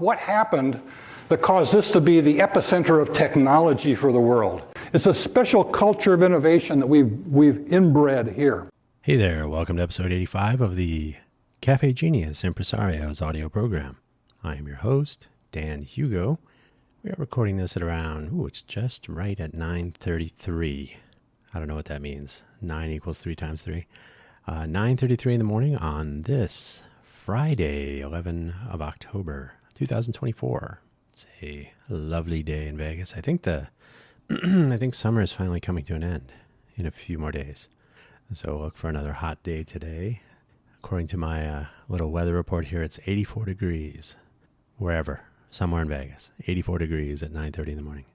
what happened that caused this to be the epicenter of technology for the world. It's a special culture of innovation that we've inbred here. Hey there, welcome to episode 85 of the Cafe Genius Impresarios audio program. I am your host, Dan Hugo. We are recording this at around, it's just right at 9:33. I don't know what that means. 9 equals 3 times 3. 9:33 in the morning on this Friday, 11 of October, 2024. It's a lovely day in Vegas. I think I think summer is finally coming to an end in a few more days. So look for another hot day today. According to my little weather report here, it's 84 degrees wherever, somewhere in Vegas. 84 degrees at 9:30 in the morning.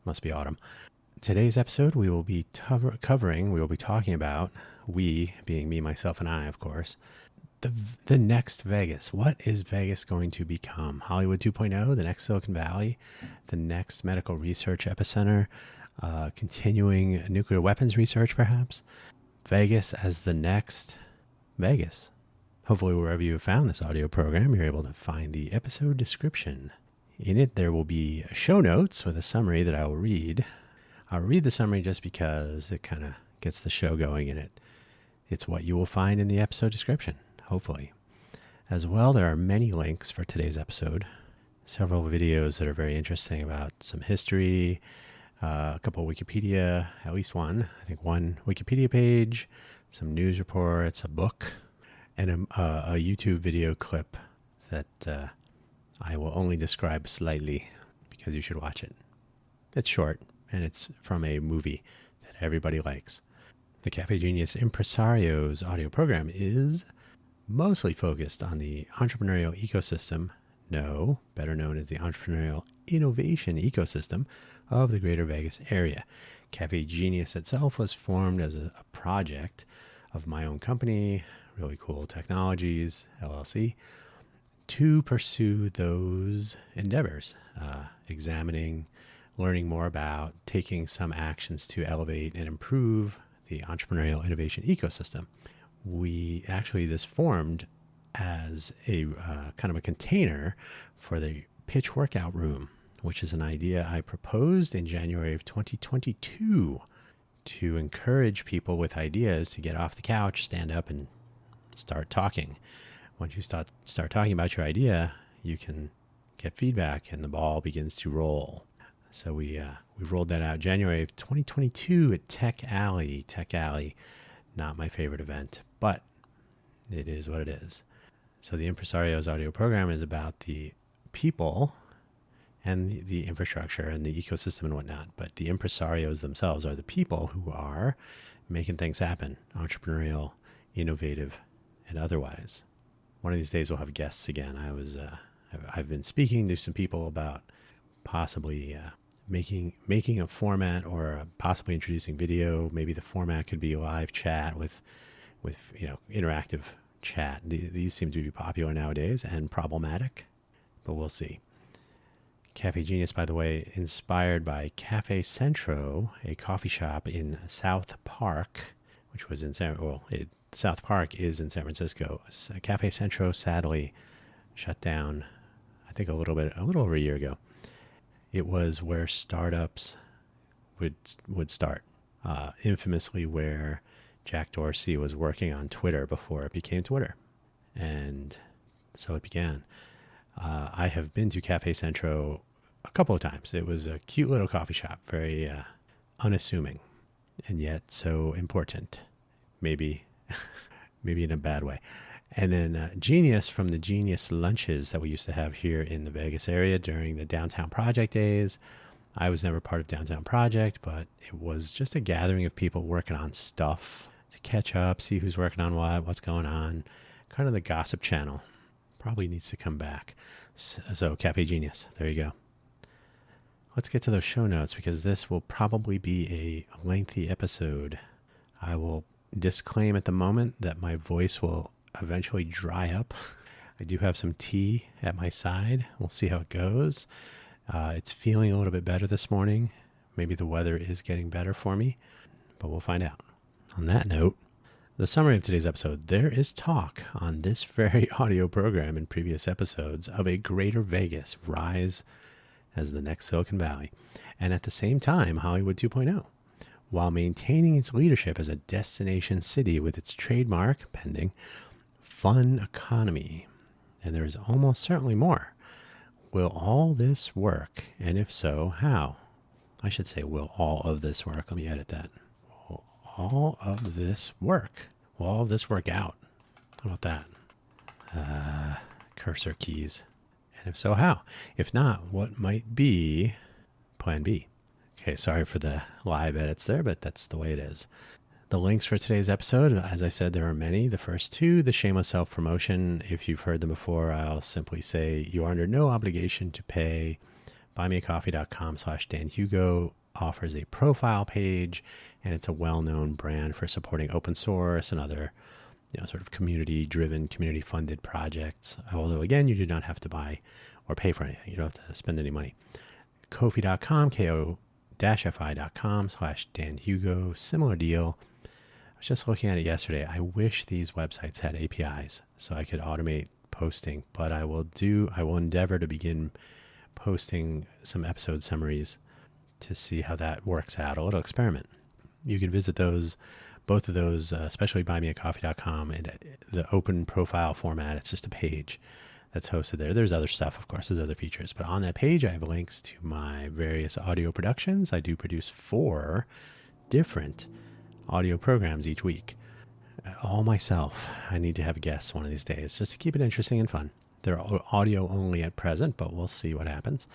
Must be autumn. Today's episode, we will be talking about, we being me, myself, and I, of course, the next Vegas. What is Vegas going to become? Hollywood 2.0, the next Silicon Valley, the next medical research epicenter, continuing nuclear weapons research, perhaps? Vegas as the next Vegas. Hopefully, wherever you have found this audio program, you're able to find the episode description. In it, there will be show notes with a summary that I will read. I'll read the summary just because it kind of gets the show going in it. It's what you will find in the episode description, hopefully. As well, there are many links for today's episode. Several videos that are very interesting about some history, a couple of Wikipedia, at least one, I think one Wikipedia page, some news reports, a book, and a YouTube video clip that I will only describe slightly because you should watch it. It's short. And it's from a movie that everybody likes. The Cafe Genius Impresarios audio program is mostly focused on the entrepreneurial ecosystem, better known as the entrepreneurial innovation ecosystem of the greater Vegas area. Cafe Genius itself was formed as a project of my own company, Really Cool Technologies, LLC, to pursue those endeavors, learning more about, taking some actions to elevate and improve the entrepreneurial innovation ecosystem. This formed as a kind of a container for the pitch workout room, which is an idea I proposed in January of 2022 to encourage people with ideas to get off the couch, stand up, and start talking. Once you start talking about your idea, you can get feedback and the ball begins to roll. So we rolled that out January of 2022 at Tech Alley. Tech Alley, not my favorite event, but it is what it is. So the Impresarios audio program is about the people and the infrastructure and the ecosystem and whatnot. But the impresarios themselves are the people who are making things happen, entrepreneurial, innovative, and otherwise. One of these days we'll have guests again. I've been speaking to some people about possibly making a format or possibly introducing video. Maybe the format could be live chat with interactive chat. These seem to be popular nowadays and problematic, but we'll see. Cafe Genius, by the way, inspired by Cafe Centro, a coffee shop in South Park, which was in South Park is in San Francisco. Cafe Centro sadly shut down, I think a little over a year ago. It was where startups would start, infamously where Jack Dorsey was working on Twitter before it became Twitter. And so it began. I have been to Cafe Centro a couple of times. It was a cute little coffee shop, very unassuming, and yet so important. Maybe in a bad way. And then Genius, from the Genius lunches that we used to have here in the Vegas area during the Downtown Project days. I was never part of Downtown Project, but it was just a gathering of people working on stuff to catch up, see who's working on what's going on. Kind of the gossip channel. Probably needs to come back. So Cafe Genius, there you go. Let's get to those show notes because this will probably be a lengthy episode. I will disclaim at the moment that my voice will eventually dry up. I do have some tea at my side. We'll see how it goes. It's feeling a little bit better this morning. Maybe the weather is getting better for me, but we'll find out. On that note, The summary of today's episode: there is talk on this very audio program and previous episodes of a greater Vegas rise as the next Silicon Valley, and at the same time, Hollywood 2.0, while maintaining its leadership as a destination city with its trademark, pending, fun economy. And there is almost certainly more. Will all this work? And if so, how? I should say, will all of this work? Let me edit that. Will all of this work? Will all of this work out? How about that? Cursor keys. And if so, how? If not, what might be plan B? Okay, sorry for the live edits there, but that's the way it is. The links for today's episode, as I said, there are many. The first two, the shameless self-promotion. If you've heard them before, I'll simply say you are under no obligation to pay. buymeacoffee.com/Dan Hugo offers a profile page, and it's a well-known brand for supporting open source and other, sort of community-driven, community-funded projects. Although, again, you do not have to buy or pay for anything. You don't have to spend any money. Ko-fi.com, ko-fi.com/Dan Hugo. Similar deal. I was just looking at it yesterday. I wish these websites had APIs so I could automate posting, but I will endeavor to begin posting some episode summaries to see how that works out. A little experiment. You can visit both of those, especially buymeacoffee.com, and the open profile format. It's just a page that's hosted there. There's other stuff, of course, there's other features, but on that page, I have links to my various audio productions. I do produce 4 different audio programs each week, all myself. I need to have guests one of these days just to keep it interesting and fun. They're audio only at present, but we'll see what happens.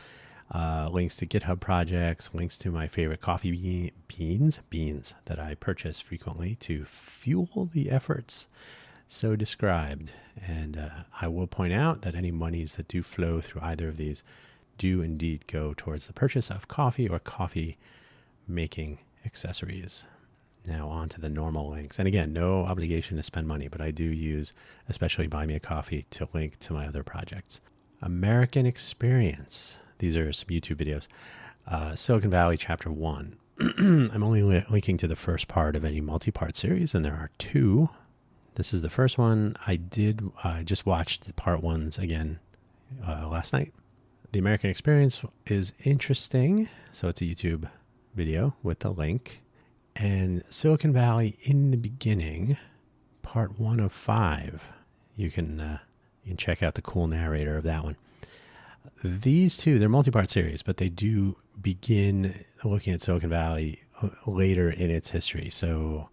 Links to GitHub projects, links to my favorite coffee beans that I purchase frequently to fuel the efforts so described. And I will point out that any monies that do flow through either of these do indeed go towards the purchase of coffee or coffee making accessories. Now on to the normal links. And again, no obligation to spend money, but I do use especially Buy Me a Coffee to link to my other projects. American Experience. These are some YouTube videos. Silicon Valley Chapter 1. I'm only linking to the first part of any multi-part series, and there are 2. This is the first one. I just watched the part 1s again last night. The American Experience is interesting. So it's a YouTube video with the link. And Silicon Valley in the beginning, part 1 of 5. You can check out the cool narrator of that one. These 2, they're multi-part series, but they do begin looking at Silicon Valley later in its history. So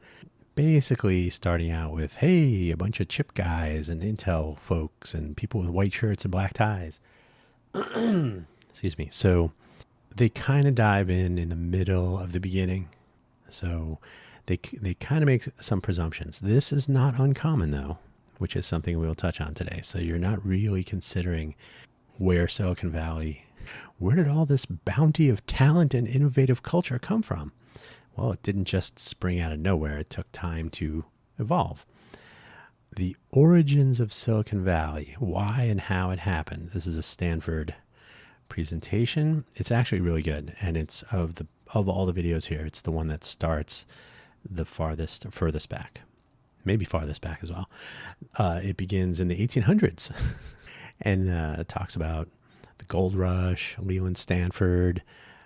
basically starting out with, hey, a bunch of chip guys and Intel folks and people with white shirts and black ties. Excuse me. So they kind of dive in the middle of the beginning. So they kind of make some presumptions. This is not uncommon, though, which is something we will touch on today. So you're not really considering where Silicon Valley, where did all this bounty of talent and innovative culture come from? Well, it didn't just spring out of nowhere. It took time to evolve. The origins of Silicon Valley, why and how it happened. This is a Stanford presentation. It's actually really good, and it's of all the videos here, it's the one that starts the furthest back, maybe farthest back as well. It begins in the 1800s and talks about the gold rush, Leland Stanford.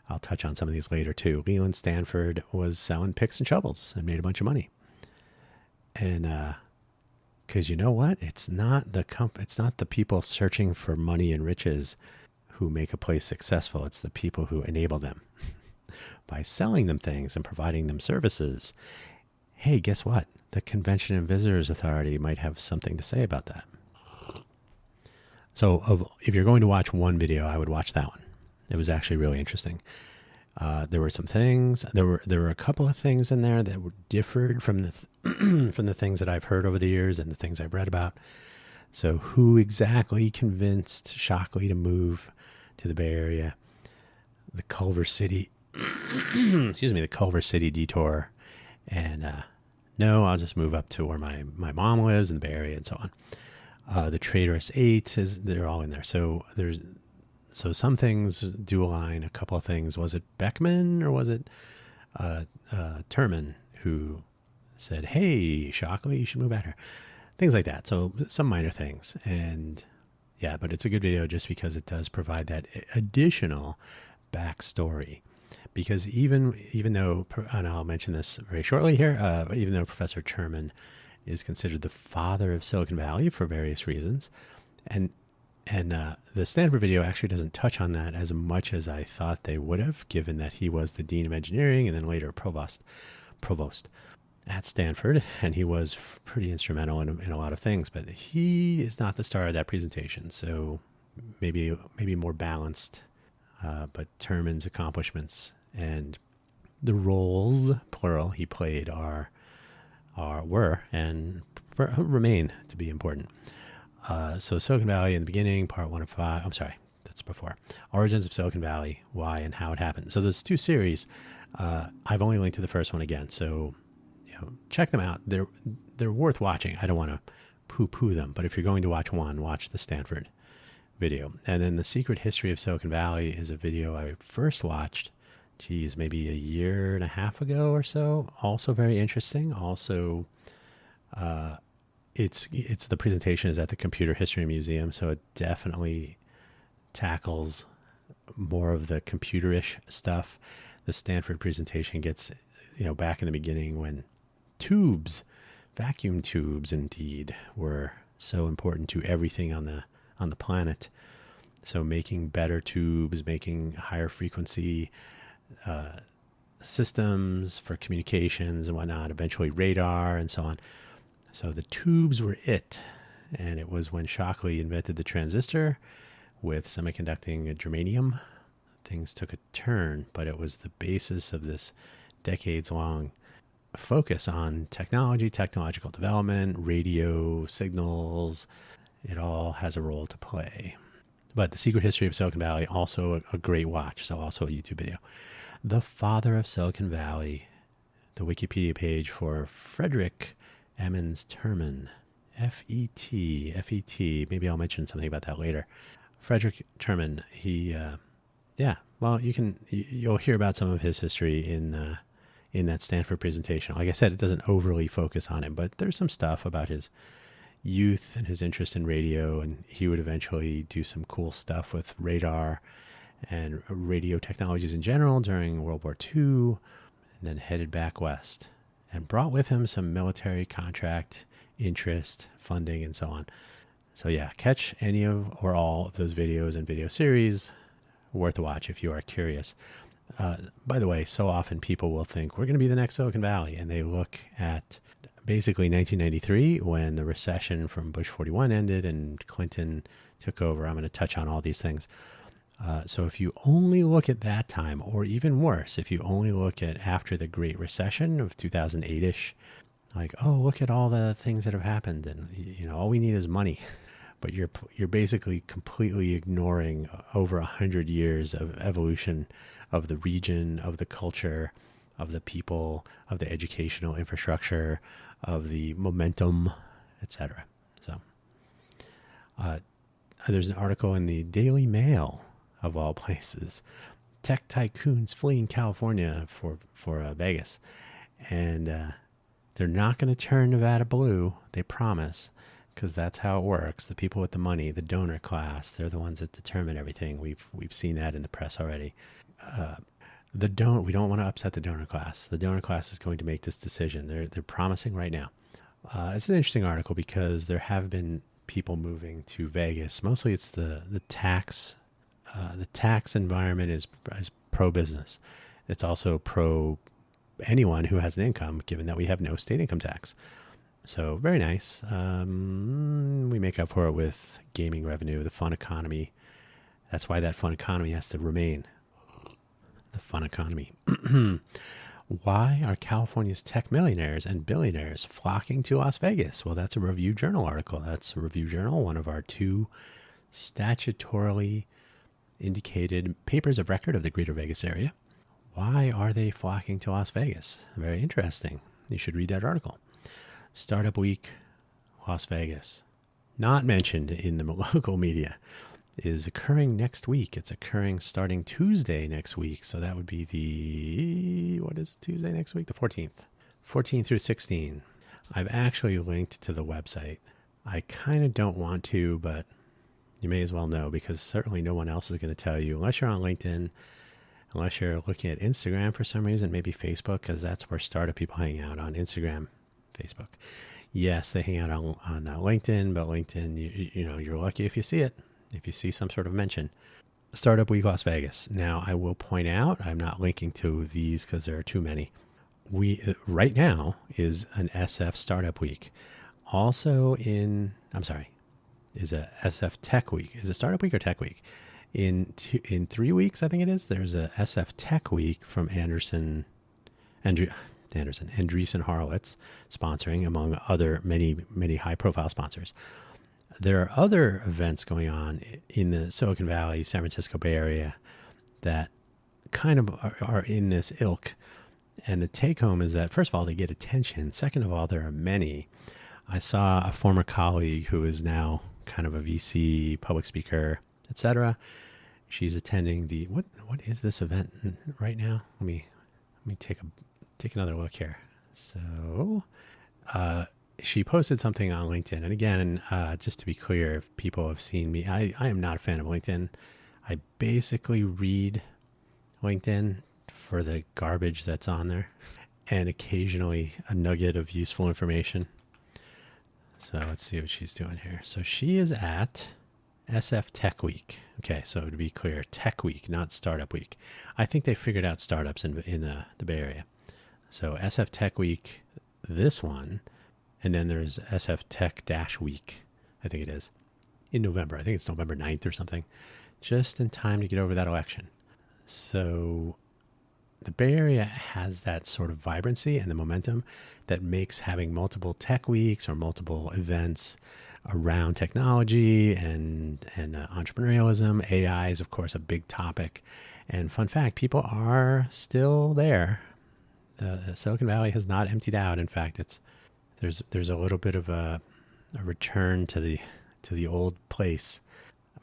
I'll touch on some of these later too. Leland Stanford was selling picks and shovels and made a bunch of money. And because you know what? It's not the people searching for money and riches who make a place successful. It's the people who enable them by selling them things and providing them services. Hey, guess what? The Convention and Visitors Authority might have something to say about that. So if you're going to watch one video, I would watch that one. It was actually really interesting. There were some things. There were a couple of things in there that were differed from the from the things that I've heard over the years and the things I've read about. So who exactly convinced Shockley to move to the Bay Area? The Culver City, the Culver City detour, and no, I'll just move up to where my mom lives in the Bay Area and so on. The Traitorous Eight they're all in there. So some things do align. A couple of things. Was it Beckman or was it Terman who said, hey, Shockley, you should move out here. Things like that. So some minor things. And yeah, but it's a good video just because it does provide that additional backstory. Because even though, and I'll mention this very shortly here, even though Professor Terman is considered the father of Silicon Valley for various reasons, and the Stanford video actually doesn't touch on that as much as I thought they would have, given that he was the dean of engineering and then later provost at Stanford, and he was pretty instrumental in a lot of things. But he is not the star of that presentation, so maybe more balanced. But Terman's accomplishments and the roles, plural, he played were and remain to be important. So Silicon Valley in the beginning, part 1 of 5. I'm sorry, that's before. Origins of Silicon Valley, why and how it happened. So those 2 series, I've only linked to the first one again. So check them out. They're worth watching. I don't want to poo-poo them, but if you're going to watch one, watch the Stanford video. And then The Secret History of Silicon Valley is a video I first watched, maybe a year and a half ago or so. Also very interesting. Also, it's the presentation is at the Computer History Museum, so it definitely tackles more of the computerish stuff. The Stanford presentation gets, back in the beginning when vacuum tubes indeed, were so important to everything on the planet. So making better tubes, making higher frequency systems for communications and whatnot, eventually radar and so on. So the tubes were it. And it was when Shockley invented the transistor with semiconducting germanium, things took a turn, but it was the basis of this decades-long focus on technology, technological development, radio signals. It all has a role to play. But The Secret History of Silicon Valley, also a great watch, so also a YouTube video. The father of Silicon Valley, the Wikipedia page for Frederick Emmons Terman, F-E-T. Maybe I'll mention something about that later. Frederick Terman, you'll hear about some of his history in that Stanford presentation. Like I said, it doesn't overly focus on him, but there's some stuff about his youth and his interest in radio, and he would eventually do some cool stuff with radar and radio technologies in general during World War II, and then headed back west and brought with him some military contract interest, funding, and so on. So yeah, catch any of or all of those videos and video series. Worth a watch if you are curious. By the way, so often people will think we're going to be the next Silicon Valley, and they look at basically 1993 when the recession from Bush 41 ended and Clinton took over. I'm going to touch on all these things. So if you only look at that time, or even worse, if you only look at after the Great Recession of 2008-ish, like, oh, look at all the things that have happened, and all we need is money. But you're basically completely ignoring over 100 years of evolution of the region, of the culture, of the people, of the educational infrastructure, of the momentum, etc. So there's an article in the Daily Mail, of all places, tech tycoons fleeing California for Vegas, and they're not going to turn Nevada blue, they promise, because that's how it works. The people with the money, the donor class, they're the ones that determine everything. We've seen that in the press already. We don't want to upset the donor class. The donor class is going to make this decision. They're promising right now. It's an interesting article because there have been people moving to Vegas. Mostly it's the tax. The tax environment is pro business. It's also pro anyone who has an income, given that we have no state income tax. So very nice. We make up for it with gaming revenue, the fun economy. That's why that fun economy has to remain. The fun economy. Why are California's tech millionaires and billionaires flocking to Las Vegas? Well, that's a Review Journal article. That's a Review Journal, one of our 2 statutorily indicated papers of record of the Greater Vegas area. Why are they flocking to Las Vegas? Very interesting. You should read that article. Startup Week, Las Vegas, not mentioned in the local media, is occurring next week. It's occurring starting Tuesday next week. So that would be what is Tuesday next week? The 14th. 14 through 16. I've actually linked to the website. I kind of don't want to, but you may as well know, because certainly no one else is going to tell you, unless you're on LinkedIn, unless you're looking at Instagram for some reason, maybe Facebook, because that's where startup people hang out, on Instagram, Facebook. Yes, they hang out on LinkedIn, but LinkedIn, you're lucky if you see it, if you see some sort of mention. Startup Week Las Vegas. Now, I will point out, I'm not linking to these because there are too many. Right now is an SF Startup Week. Also is a SF Tech Week. Is it Startup Week or Tech Week? In 3 weeks, I think it is, there's a SF Tech Week from Andreessen Horowitz sponsoring, among other many high-profile sponsors. There are other events going on in the Silicon Valley, San Francisco Bay Area that kind of are in this ilk. And the take home is that, first of all, they get attention. Second of all, there are many. I saw a former colleague who is now kind of a VC, public speaker, etc. She's attending the, what is this event right now? Let me take another look here. So, she posted something on LinkedIn. And again, just to be clear, if people have seen me, I am not a fan of LinkedIn. I basically read LinkedIn for the garbage that's on there, and occasionally a nugget of useful information. So let's see what she's doing here. So she is at SF Tech Week. Okay, so to be clear, Tech Week, not Startup Week. I think they figured out startups in the Bay Area. So SF Tech Week, this one, and then there's SF Tech Week, I think it is, in November. I think it's November 9th or something, just in time to get over that election. So the Bay Area has that sort of vibrancy and the momentum that makes having multiple tech weeks or multiple events around technology and entrepreneurialism. AI is, of course, a big topic. And fun fact, people are still there. Silicon Valley has not emptied out. In fact, there's a little bit of a return to the old place,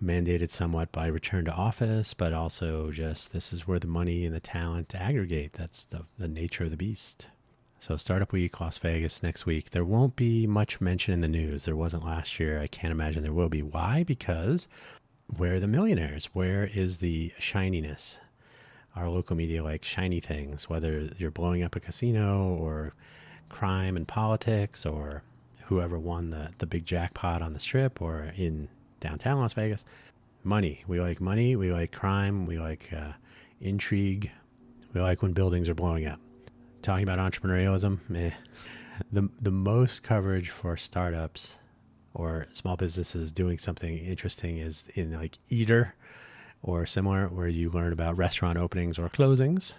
mandated somewhat by return to office, but also just this is where the money and the talent aggregate. That's the nature of the beast. So Startup Week, Las Vegas next week. There won't be much mention in the news. There wasn't last year. I can't imagine there will be. Why? Because where are the millionaires? Where is the shininess? Our local media like shiny things, whether you're blowing up a casino or crime and politics or whoever won the big jackpot on the Strip or in downtown Las Vegas. Money. We like money. We like crime. We like intrigue. We like when buildings are blowing up. Talking about entrepreneurialism, the most coverage for startups or small businesses doing something interesting is in like Eater or similar, where you learn about restaurant openings or closings.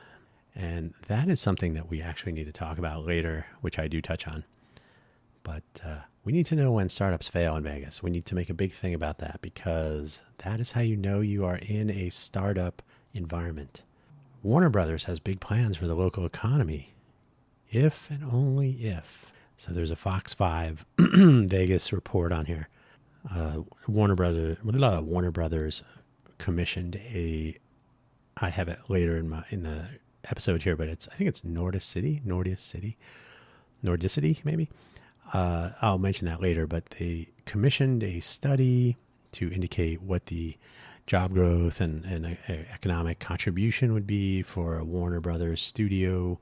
And that is something that we actually need to talk about later, which I do touch on. But we need to know when startups fail in Vegas. We need to make a big thing about that, because that is how you know you are in a startup environment. Warner Brothers has big plans for the local economy. If and only if. So there's a Fox 5 Vegas report on here. Warner Brothers commissioned I have it later in the episode here, but I think it's Nordicity, maybe. I'll mention that later, but they commissioned a study to indicate what the job growth and economic contribution would be for a Warner Brothers studio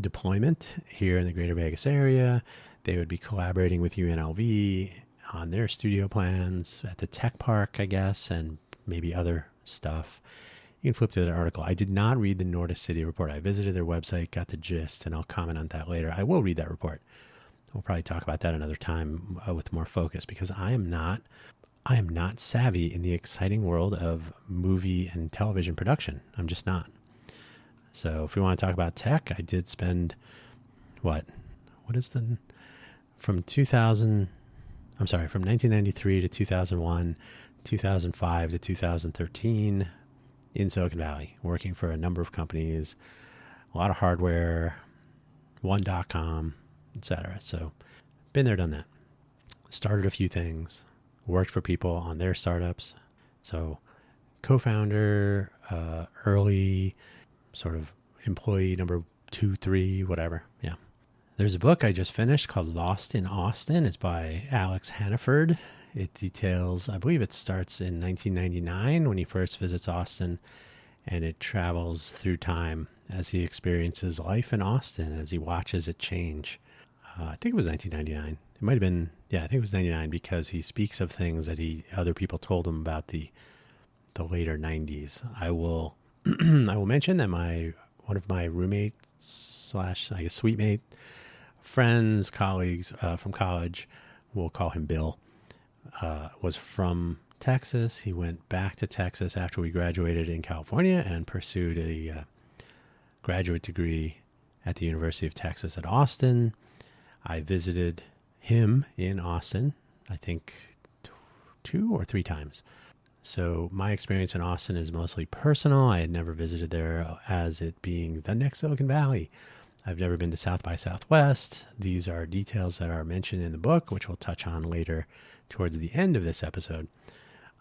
deployment here in the greater Vegas area. They would be collaborating with UNLV on their studio plans at the tech park, I guess, and maybe other stuff. You can flip to that article. I did not read the Nordicity report. I visited their website, got the gist, and I'll comment on that later. I will read that report. We'll probably talk about that another time with more focus, because I am not savvy in the exciting world of movie and television production. I'm just not. So if we want to talk about tech, I did spend from 1993 to 2001, 2005 to 2013 in Silicon Valley, working for a number of companies, a lot of hardware, one.com, etc. So been there, done that. Started a few things, worked for people on their startups. So co-founder, early sort of employee number 2, 3, whatever. Yeah. There's a book I just finished called Lost in Austin. It's by Alex Hannaford. It details, I believe it starts in 1999 when he first visits Austin, and it travels through time as he experiences life in Austin, as he watches it change. I think it was 1999. It might have been, yeah, I think it was 99, because he speaks of things that other people told him about the later 90s. I will I will mention that one of my roommates slash, I guess, suite mate friends, colleagues from college, we'll call him Bill, was from Texas. He went back to Texas after we graduated in California and pursued a graduate degree at the University of Texas at Austin. I visited him in Austin, I think 2 or 3 times. So my experience in Austin is mostly personal. I had never visited there as it being the next Silicon Valley. I've never been to South by Southwest. These are details that are mentioned in the book, which we'll touch on later towards the end of this episode.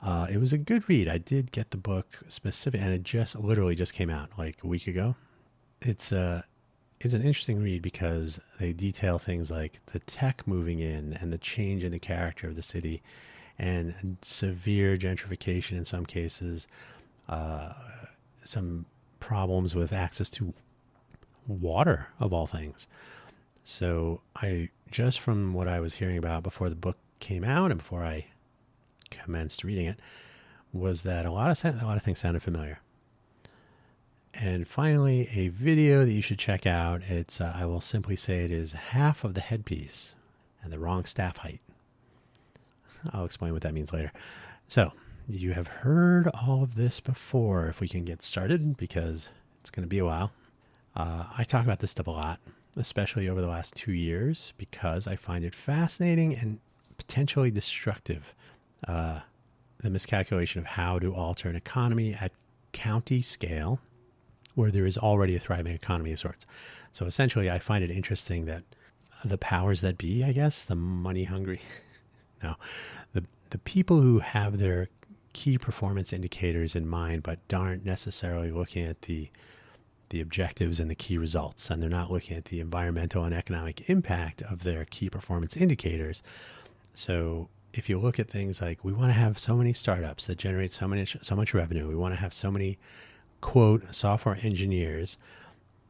It was a good read. I did get the book specific, and it literally just came out like a week ago. It's an interesting read because they detail things like the tech moving in and the change in the character of the city, and severe gentrification in some cases, some problems with access to water, of all things. So just from what I was hearing about before the book came out and before I commenced reading it, was that a lot of things sounded familiar. And finally, a video that you should check out. It's I will simply say it is half of the headpiece and the wrong staff height. I'll explain what that means later. So you have heard all of this before, if we can get started, because it's going to be a while. I talk about this stuff a lot, especially over the last 2 years, because I find it fascinating and potentially destructive. The miscalculation of how to alter an economy at county scale, where there is already a thriving economy of sorts. So essentially, I find it interesting that the powers that be, I guess, the money hungry, no, the people who have their key performance indicators in mind, but aren't necessarily looking at the objectives and the key results, and they're not looking at the environmental and economic impact of their key performance indicators. So if you look at things like, we want to have so many startups that generate so much revenue, we want to have so many, quote, software engineers,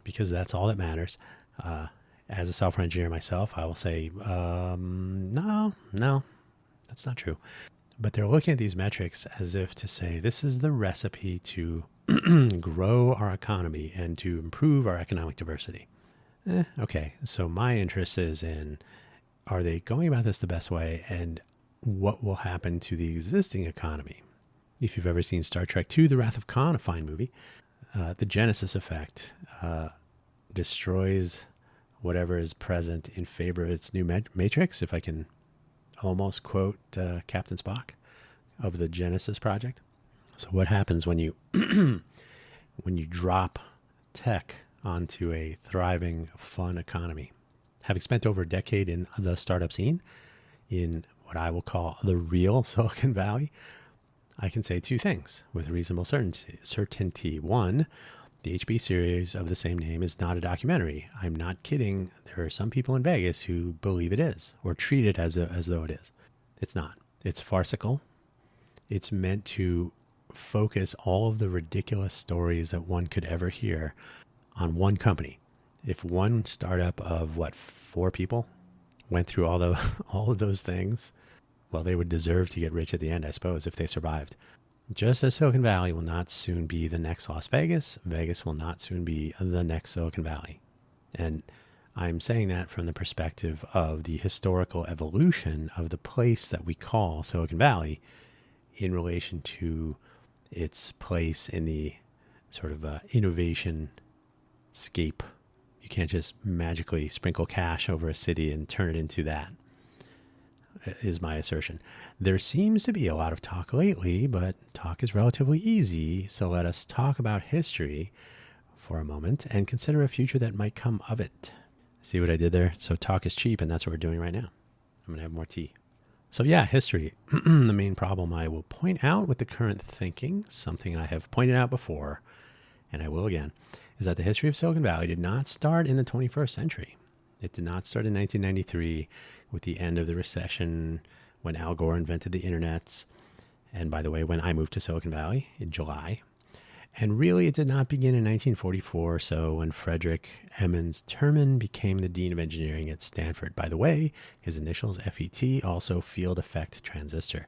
because that's all that matters. As a software engineer myself, I will say, no, that's not true. But they're looking at these metrics as if to say, this is the recipe to grow our economy and to improve our economic diversity. Okay, so my interest is in, are they going about this the best way, and what will happen to the existing economy? If you've ever seen Star Trek II, The Wrath of Khan, a fine movie, the Genesis effect destroys whatever is present in favor of its new matrix, if I can almost quote Captain Spock of the Genesis Project. So what happens when you when you drop tech onto a thriving, fun economy? Having spent over a decade in the startup scene, in what I will call the real Silicon Valley, I can say 2 things with reasonable certainty. One, the HBO series of the same name is not a documentary. I'm not kidding. There are some people in Vegas who believe it is, or treat it as though it is. It's not. It's farcical. It's meant to focus all of the ridiculous stories that one could ever hear on one company. If one startup of 4 people went through all of those things, well, they would deserve to get rich at the end, I suppose, if they survived. Just as Silicon Valley will not soon be the next Las Vegas, Vegas will not soon be the next Silicon Valley. And I'm saying that from the perspective of the historical evolution of the place that we call Silicon Valley in relation to its place in the sort of innovation scape. You can't just magically sprinkle cash over a city and turn it into that, is my assertion. There seems to be a lot of talk lately, but talk is relatively easy, so let us talk about history for a moment and consider a future that might come of it. See what I did there? So talk is cheap, and that's what we're doing right now. I'm going to have more tea. So yeah, history. The main problem I will point out with the current thinking, something I have pointed out before, and I will again, is that the history of Silicon Valley did not start in the 21st century. It did not start in 1993 with the end of the recession when Al Gore invented the internets. And by the way, when I moved to Silicon Valley in July. And really, it did not begin in 1944 or so when Frederick Emmons Terman became the Dean of Engineering at Stanford. By the way, his initials FET, also field effect transistor.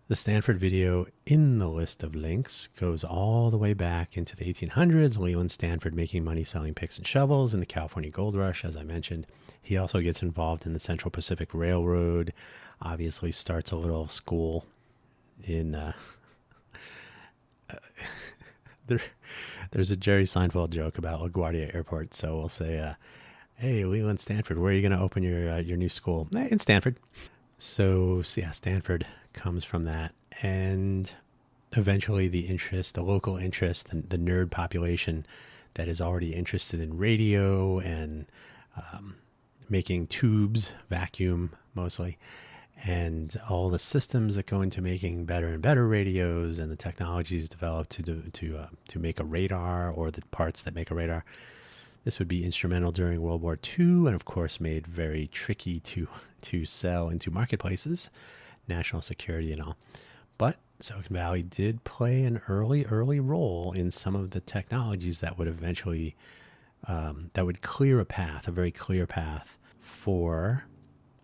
The Stanford video in the list of links goes all the way back into the 1800s. Leland Stanford making money selling picks and shovels in the California Gold Rush, as I mentioned. He also gets involved in the Central Pacific Railroad, obviously starts a little school in... there's a Jerry Seinfeld joke about LaGuardia Airport, so we'll say, hey, Leland Stanford, where are you going to open your new school? In Stanford. So yeah, Stanford comes from that. And eventually the local interest, the nerd population that is already interested in radio and making tubes, vacuum mostly, and all the systems that go into making better and better radios and the technologies developed to make a radar or the parts that make a radar. This would be instrumental during World War II and, of course, made very tricky to sell into marketplaces, national security and all. But Silicon Valley did play an early role in some of the technologies that would eventually, that would clear a very clear path for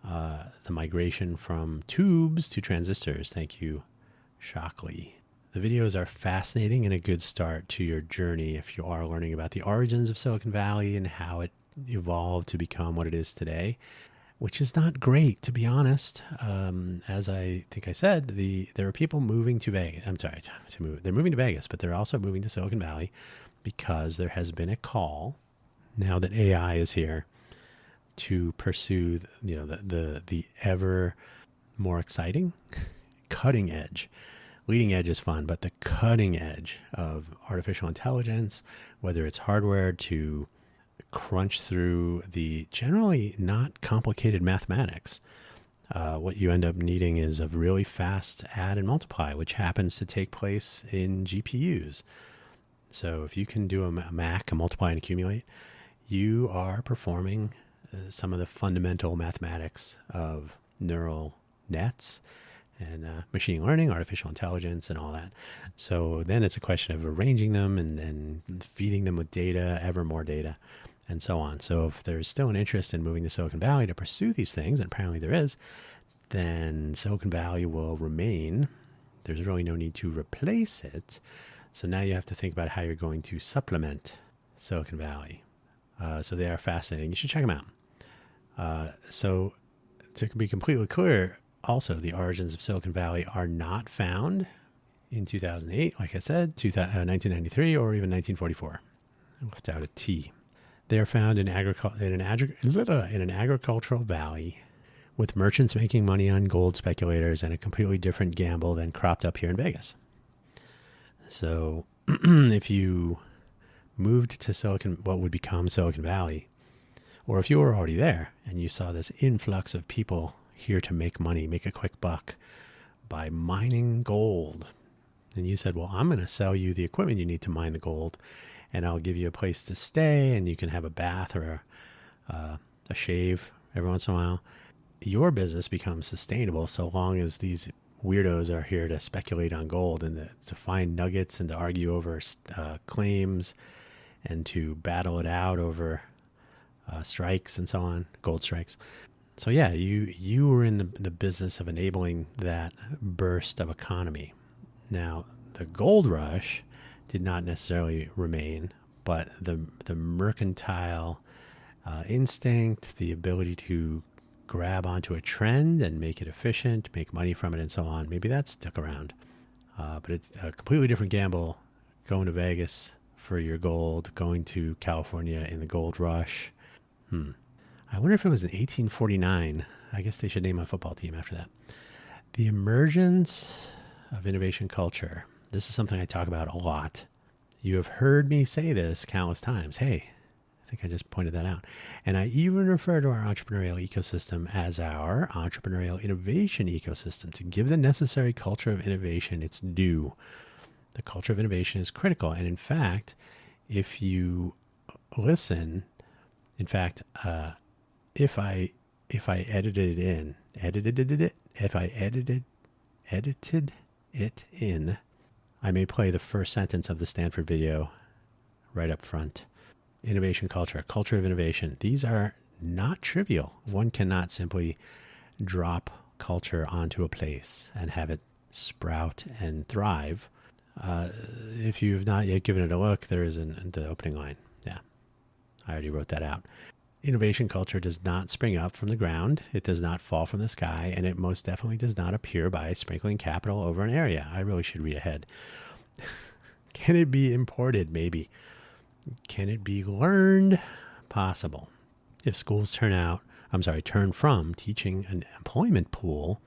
the migration from tubes to transistors. Thank you, Shockley. The videos are fascinating and a good start to your journey if you are learning about the origins of Silicon Valley and how it evolved to become what it is today, which is not great, to be honest. As I think I said, there are people moving to Vegas. I'm sorry, they're moving to Vegas, but they're also moving to Silicon Valley because there has been a call, now that AI is here, to pursue the ever more exciting cutting edge. Leading edge is fun, but the cutting edge of artificial intelligence, whether it's hardware to crunch through the generally not complicated mathematics, what you end up needing is a really fast add and multiply, which happens to take place in GPUs. So if you can do a Mac, a multiply and accumulate, you are performing some of the fundamental mathematics of neural nets and machine learning, artificial intelligence, and all that. So then it's a question of arranging them and feeding them with data, ever more data, and so on. So if there's still an interest in moving to Silicon Valley to pursue these things, and apparently there is, then Silicon Valley will remain. There's really no need to replace it. So now you have to think about how you're going to supplement Silicon Valley. So they are fascinating. You should check them out. So to be completely clear, also, the origins of Silicon Valley are not found in 2008, like I said, 1993, or even 1944. I left out a T. They are found in an agricultural valley with merchants making money on gold speculators and a completely different gamble than cropped up here in Vegas. So if you moved to what would become Silicon Valley, or if you were already there and you saw this influx of people here to make money, make a quick buck by mining gold, and you said, well, I'm going to sell you the equipment you need to mine the gold, and I'll give you a place to stay, and you can have a bath or a shave every once in a while. Your business becomes sustainable so long as these weirdos are here to speculate on gold and to find nuggets and to argue over claims and to battle it out over strikes and so on, gold strikes. So yeah, you were in the business of enabling that burst of economy. Now, the gold rush did not necessarily remain, but the mercantile instinct, the ability to grab onto a trend and make it efficient, make money from it, and so on, maybe that stuck around. But it's a completely different gamble going to Vegas for your gold, going to California in the gold rush. I wonder if it was in 1849. I guess they should name a football team after that. The emergence of innovation culture. This is something I talk about a lot. You have heard me say this countless times. Hey, I think I just pointed that out. And I even refer to our entrepreneurial ecosystem as our entrepreneurial innovation ecosystem to give the necessary culture of innovation its due. The culture of innovation is critical. And in fact, if you listen In fact, if I edited it in, I may play the first sentence of the Stanford video right up front. Innovation culture, culture of innovation. These are not trivial. One cannot simply drop culture onto a place and have it sprout and thrive. If you have not yet given it a look, there is the opening line. Yeah, I already wrote that out. Innovation culture does not spring up from the ground. It does not fall from the sky, and it most definitely does not appear by sprinkling capital over an area. I really should read ahead. Can it be imported? Maybe. Can it be learned? Possible. If schools turn from teaching an employment pool,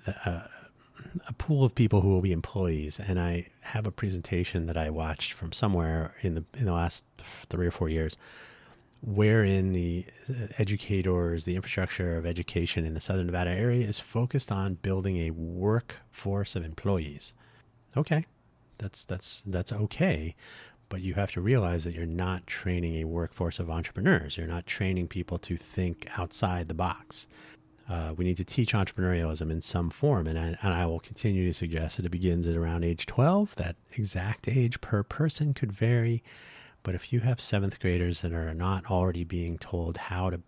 a pool of people who will be employees, and I have a presentation that I watched from somewhere in the last 3 or 4 years, wherein the educators, the infrastructure of education in the Southern Nevada area is focused on building a workforce of employees. Okay, that's okay, but you have to realize that you're not training a workforce of entrepreneurs. You're not training people to think outside the box. We need to teach entrepreneurialism in some form, and I will continue to suggest that it begins at around age 12. That exact age per person could vary, but if you have 7th graders that are not already being told how to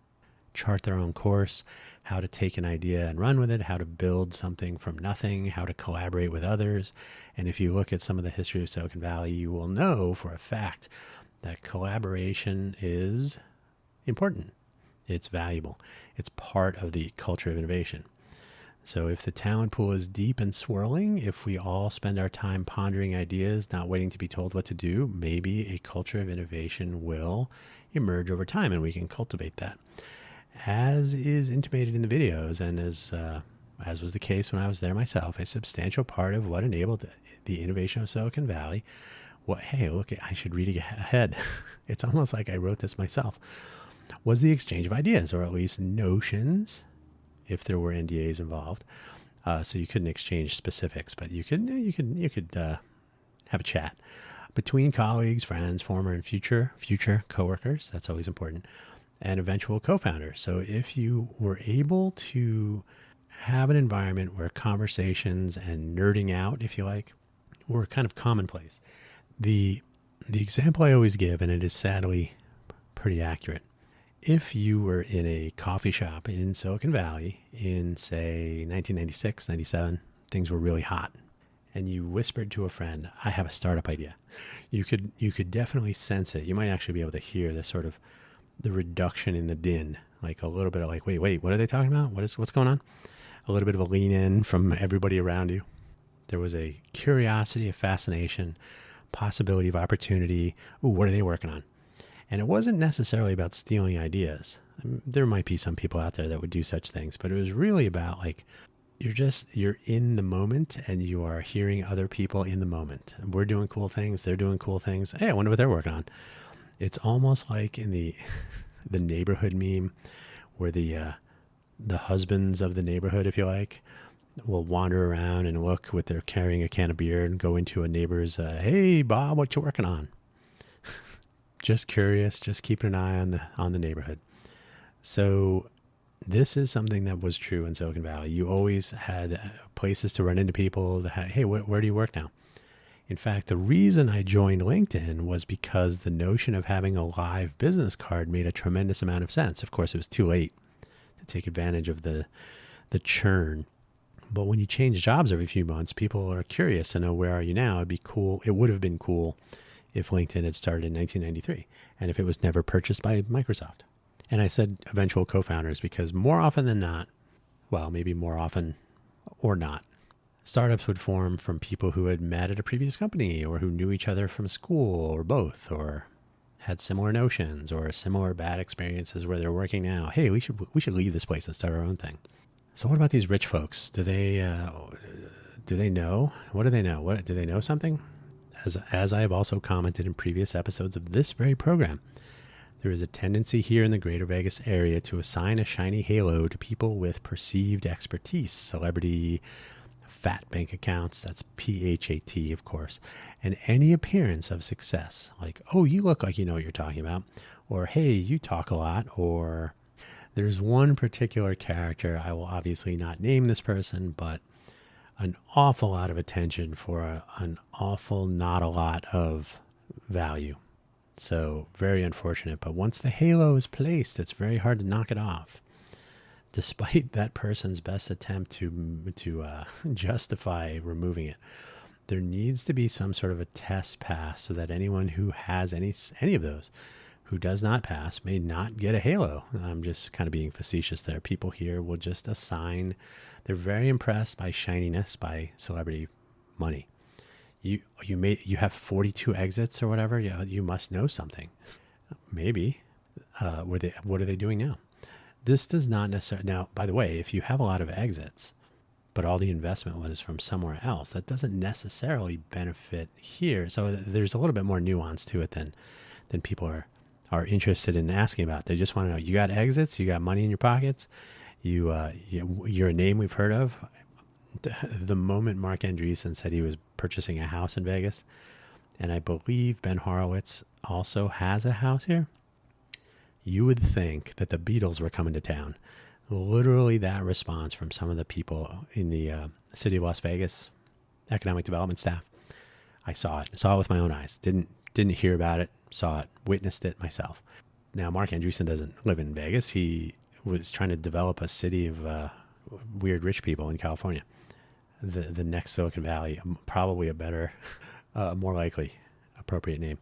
chart their own course, how to take an idea and run with it, how to build something from nothing, how to collaborate with others, and if you look at some of the history of Silicon Valley, you will know for a fact that collaboration is important. It's valuable. It's part of the culture of innovation. So if the talent pool is deep and swirling, if we all spend our time pondering ideas, not waiting to be told what to do, maybe a culture of innovation will emerge over time, and we can cultivate that. As is intimated in the videos, and as was the case when I was there myself, a substantial part of what enabled the innovation of Silicon Valley, hey, look, I should read ahead. It's almost like I wrote this myself, was the exchange of ideas, or at least notions, if there were NDAs involved. So you couldn't exchange specifics, but you could have a chat between colleagues, friends, former and future coworkers. That's always important, and eventual co-founders. So if you were able to have an environment where conversations and nerding out, if you like, were kind of commonplace. The example I always give, and it is sadly pretty accurate, if you were in a coffee shop in Silicon Valley in, say, 1996, 97, things were really hot, and you whispered to a friend, I have a startup idea, you could definitely sense it. You might actually be able to hear the sort of the reduction in the din, like a little bit of like, wait, what are they talking about? What's going on? A little bit of a lean in from everybody around you. There was a curiosity, a fascination, possibility of opportunity. Ooh, what are they working on? And it wasn't necessarily about stealing ideas. There might be some people out there that would do such things, but it was really about like, you're in the moment and you are hearing other people in the moment. We're doing cool things. They're doing cool things. Hey, I wonder what they're working on. It's almost like in the neighborhood meme where the husbands of the neighborhood, if you like, will wander around and look with their carrying a can of beer and go into a neighbor's, hey, Bob, what you working on? Just curious, just keeping an eye on the neighborhood. So this is something that was true in Silicon Valley. You always had places to run into people that had, hey, where do you work now? In fact, the reason I joined LinkedIn was because the notion of having a live business card made a tremendous amount of sense. Of course, it was too late to take advantage of the churn. But when you change jobs every few months, people are curious to know, where are you now? It'd be cool. It would have been cool if LinkedIn had started in 1993 and if it was never purchased by Microsoft. And I said eventual co-founders because more often than not, well, maybe more often or not, startups would form from people who had met at a previous company or who knew each other from school or both, or had similar notions or similar bad experiences where they're working now. Hey, we should leave this place and start our own thing. So what about these rich folks? Do they know? What do they know? Do they know something? As I have also commented in previous episodes of this very program, there is a tendency here in the greater Vegas area to assign a shiny halo to people with perceived expertise, celebrity, fat bank accounts, that's PHAT, of course, and any appearance of success. Like, oh, you look like you know what you're talking about. or hey, you talk a lot, or there's one particular character, I will obviously not name this person, but an awful lot of attention for an awful not a lot of value. So very unfortunate. But once the halo is placed, it's very hard to knock it off, despite that person's best attempt to justify removing it. There needs to be some sort of a test pass so that anyone who has any of those who does not pass may not get a halo. I'm just kind of being facetious there. People here will just assign. They're very impressed by shininess, by celebrity money. You have 42 exits or whatever. You must know something. Maybe. What are they doing now? This does not necessarily. Now, by the way, if you have a lot of exits, but all the investment was from somewhere else, that doesn't necessarily benefit here. So there's a little bit more nuance to it than people are interested in asking about. They just want to know, you got exits, you got money in your pockets, you're a name we've heard of. The moment Mark Andreessen said he was purchasing a house in Vegas, and I believe Ben Horowitz also has a house here, you would think that the Beatles were coming to town. Literally that response from some of the people in the city of Las Vegas economic development staff. I saw it with my own eyes. Didn't hear about it, saw it, witnessed it myself. Now, Mark Andreessen doesn't live in Vegas. He was trying to develop a city of weird rich people in California. The next Silicon Valley, probably a better, more likely appropriate name.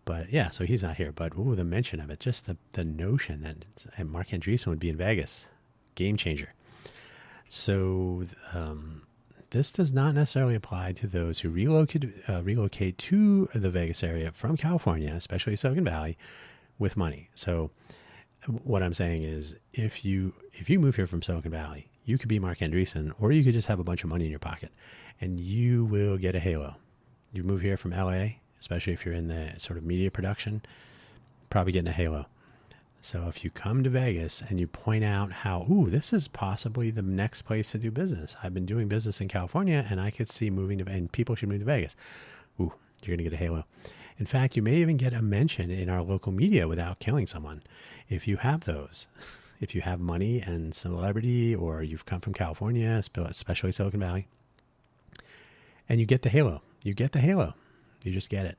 But yeah, so he's not here. But the mention of it, just the notion that Mark Andreessen would be in Vegas, game changer. So this does not necessarily apply to those who relocate to the Vegas area from California, especially Silicon Valley, with money. So what I'm saying is, if you move here from Silicon Valley, you could be Mark Andreessen, or you could just have a bunch of money in your pocket, and you will get a halo. You move here from LA, especially if you're in the sort of media production, probably getting a halo. So if you come to Vegas and you point out how, this is possibly the next place to do business. I've been doing business in California, and I could see and people should move to Vegas. You're going to get a halo. In fact, you may even get a mention in our local media without killing someone. If you have those, if you have money and celebrity, or you've come from California, especially Silicon Valley, and you get the halo. You just get it.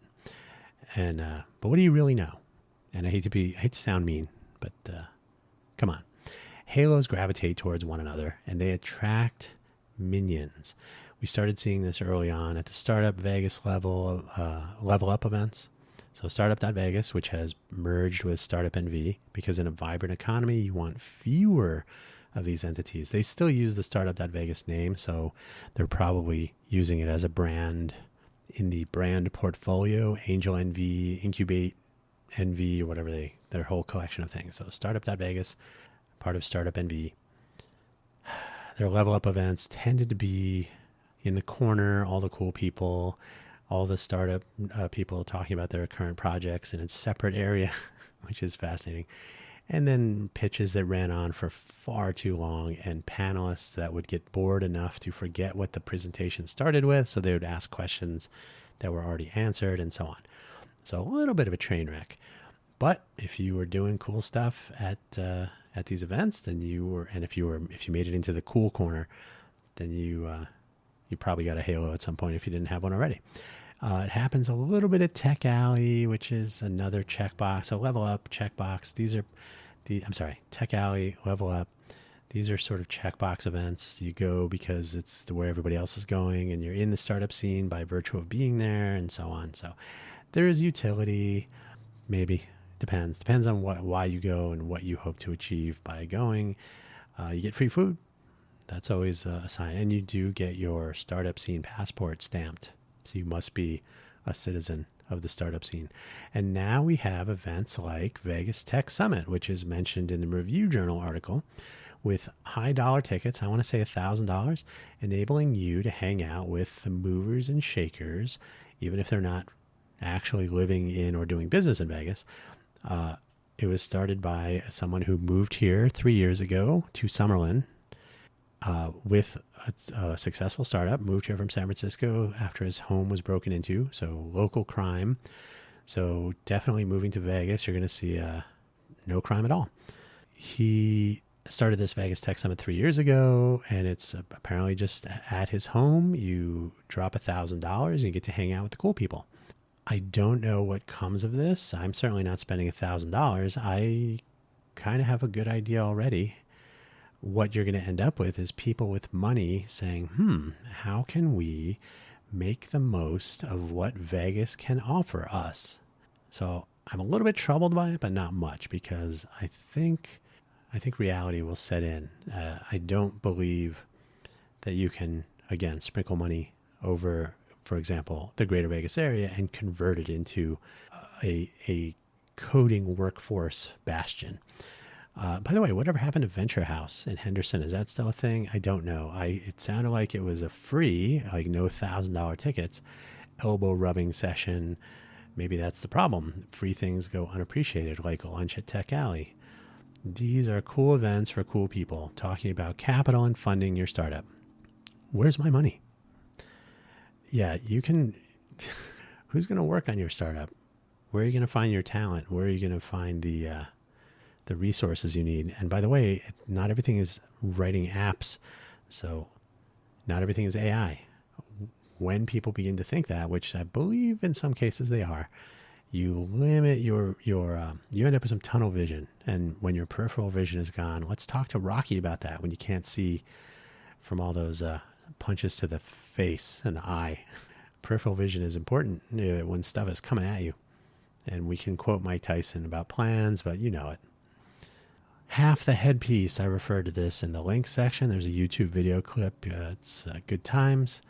And but what do you really know? And I hate to sound mean, but come on. Halos gravitate towards one another, and they attract minions. We started seeing this early on at the Startup Vegas level up events. So Startup.Vegas, which has merged with Startup NV, because in a vibrant economy, you want fewer of these entities. They still use the Startup.Vegas name, so they're probably using it as a brand in the brand portfolio, Angel NV, Incubate NV, or whatever their whole collection of things. So Startup.Vegas, part of Startup NV. Their level up events tended to be in the corner, all the cool people, all the startup people talking about their current projects in a separate area, which is fascinating. And then pitches that ran on for far too long, and panelists that would get bored enough to forget what the presentation started with, so they would ask questions that were already answered, and so on. So a little bit of a train wreck. But if you were doing cool stuff at these events, then if you made it into the cool corner, then you probably got a halo at some point if you didn't have one already. It happens a little bit at Tech Alley, which is another checkbox. So Level Up, checkbox. Tech Alley, Level Up. These are sort of checkbox events. You go because it's where everybody else is going, and you're in the startup scene by virtue of being there, and so on. So there is utility, maybe. Depends on why you go and what you hope to achieve by going. You get free food. That's always a sign. And you do get your startup scene passport stamped. So you must be a citizen of the startup scene. And now we have events like Vegas Tech Summit, which is mentioned in the Review Journal article, with high dollar tickets, I want to say $1,000, enabling you to hang out with the movers and shakers, even if they're not actually living in or doing business in Vegas. It was started by someone who moved here 3 years ago to Summerlin with a successful startup, moved here from San Francisco after his home was broken into. So local crime. So definitely moving to Vegas, you're going to see no crime at all. He started this Vegas Tech Summit 3 years ago, and it's apparently just at his home. You drop $1,000 and you get to hang out with the cool people. I don't know what comes of this. I'm certainly not spending $1,000. I kind of have a good idea already. What you're going to end up with is people with money saying, how can we make the most of what Vegas can offer us? So I'm a little bit troubled by it, but not much, because I think reality will set in. I don't believe that you can, again, sprinkle money over, for example, the greater Vegas area and convert it into a coding workforce bastion. By the way, whatever happened to Venture House in Henderson? Is that still a thing? I don't know. It sounded like it was a free, like no $1,000 tickets, elbow rubbing session. Maybe that's the problem. Free things go unappreciated, like lunch at Tech Alley. These are cool events for cool people talking about capital and funding your startup. Where's my money? Yeah, you can. Who's going to work on your startup? Where are you going to find your talent? Where are you going to find the resources you need? And by the way, not everything is writing apps. So not everything is AI. When people begin to think that, which I believe in some cases they are, you limit you end up with some tunnel vision. And when your peripheral vision is gone, let's talk to Rocky about that. When you can't see from all those punches to the face and the eye, peripheral vision is important when stuff is coming at you. And we can quote Mike Tyson about plans, but you know it. Half the headpiece, I referred to this in the link section. There's a YouTube video clip. It's good times.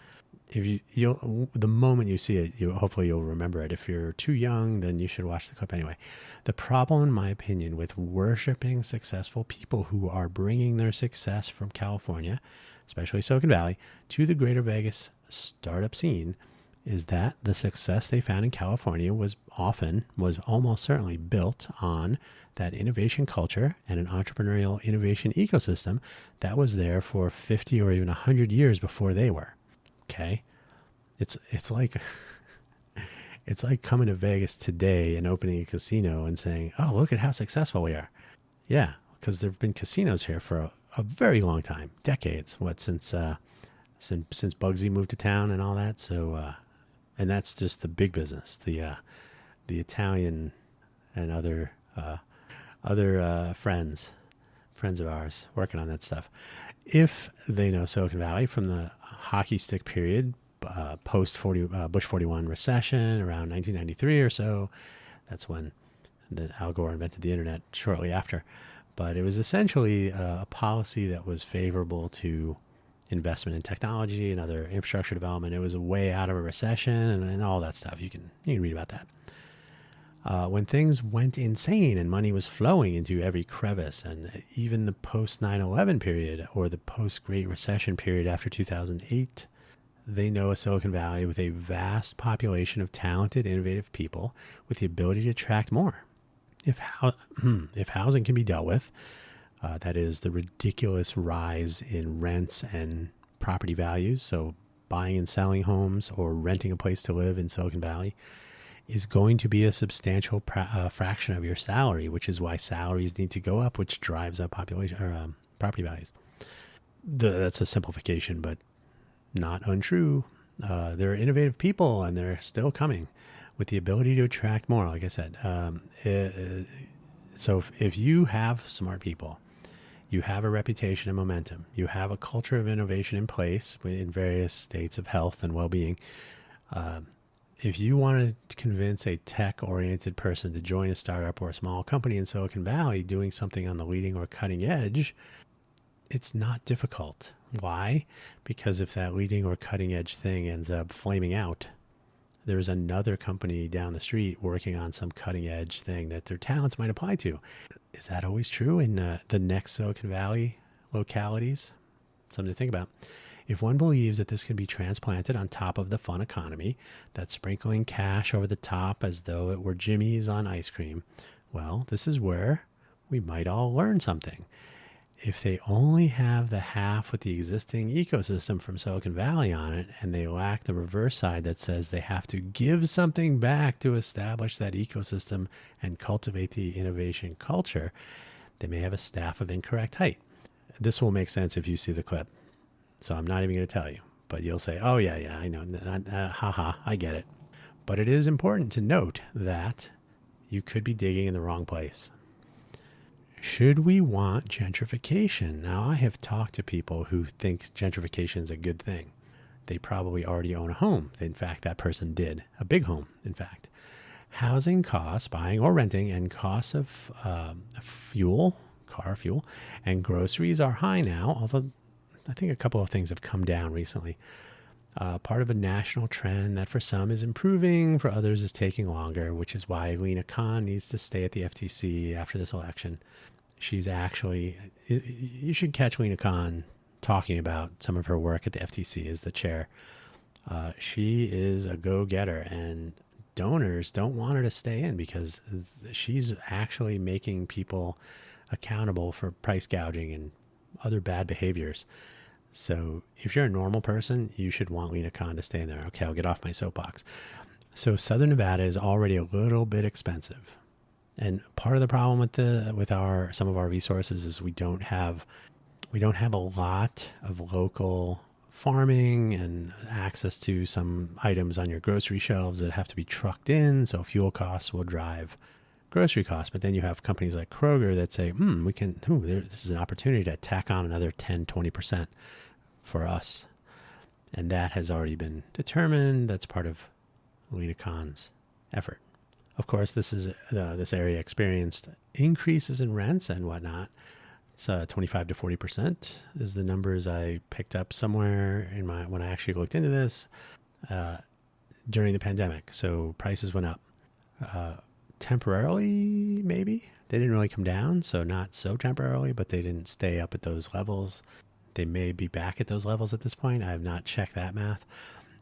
If the moment you see it, hopefully you'll remember it. If you're too young, then you should watch the clip anyway. The problem, in my opinion, with worshiping successful people who are bringing their success from California, especially Silicon Valley, to the greater Vegas startup scene, is that the success they found in California was almost certainly built on that innovation culture and an entrepreneurial innovation ecosystem that was there for 50 or even 100 years before they were. Okay, it's like it's like coming to Vegas today and opening a casino and saying, "Oh, look at how successful we are." Yeah, because there've been casinos here for a very long time, decades. Since Bugsy moved to town and all that. So, and that's just the big business. The Italian and other friends of ours working on that stuff. If they know Silicon Valley from the hockey stick period, post Bush 41 recession around 1993 or so, that's when Al Gore invented the internet shortly after. But it was essentially a policy that was favorable to investment in technology and other infrastructure development. It was a way out of a recession and all that stuff. You can read about that. When things went insane and money was flowing into every crevice, and even the post 9/11 period or the post Great Recession period after 2008, they know a Silicon Valley with a vast population of talented, innovative people with the ability to attract more. If housing can be dealt with, that is the ridiculous rise in rents and property values. So buying and selling homes or renting a place to live in Silicon Valley is going to be a substantial fraction of your salary, which is why salaries need to go up, which drives up population or property values. That's a simplification, but not untrue. There are innovative people, and they're still coming with the ability to attract more. Like I said, so if you have smart people, you have a reputation and momentum, you have a culture of innovation in place in various states of health and well-being. If you want to convince a tech-oriented person to join a startup or a small company in Silicon Valley doing something on the leading or cutting edge, it's not difficult. Why? Because if that leading or cutting edge thing ends up flaming out, there's another company down the street working on some cutting edge thing that their talents might apply to. Is that always true in the next Silicon Valley localities? Something to think about. If one believes that this can be transplanted on top of the fun economy, that's sprinkling cash over the top as though it were Jimmy's on ice cream, well, this is where we might all learn something. if they only have the half with the existing ecosystem from Silicon Valley on it, and they lack the reverse side that says they have to give something back to establish that ecosystem and cultivate the innovation culture, they may have a staff of incorrect height. This will make sense if you see the clip. So I'm not even going to tell you, but you'll say, oh, yeah, I know. Haha, I get it. But it is important to note that you could be digging in the wrong place. Should we want gentrification? Now, I have talked to people who think gentrification is a good thing. They probably already own a home. In fact, that person did. A big home, in fact. Housing costs, buying or renting, and costs of fuel, car fuel, and groceries are high now, although I think a couple of things have come down recently. Part of a national trend that for some is improving, for others is taking longer, which is why Lena Khan needs to stay at the FTC after this election. She's actually, you should catch Lena Khan talking about some of her work at the FTC as the chair. She is a go-getter, and donors don't want her to stay in because she's actually making people accountable for price gouging and other bad behaviors. So if you're a normal person, you should want Lena Khan to stay in there. Okay, I'll get off my soapbox. So Southern Nevada is already a little bit expensive. And part of the problem with some of our resources is we don't have a lot of local farming and access to some items on your grocery shelves that have to be trucked in. So fuel costs will drive grocery costs. But then you have companies like Kroger that say, this is an opportunity to tack on another 10, 20% for us. And that has already been determined. That's part of Lena Khan's effort. Of course, this area experienced increases in rents and whatnot. It's 25 to 40% is the numbers I picked up somewhere when I actually looked into this during the pandemic. So prices went up temporarily, maybe. They didn't really come down, so not so temporarily, but they didn't stay up at those levels. They may be back at those levels at this point. I have not checked that math.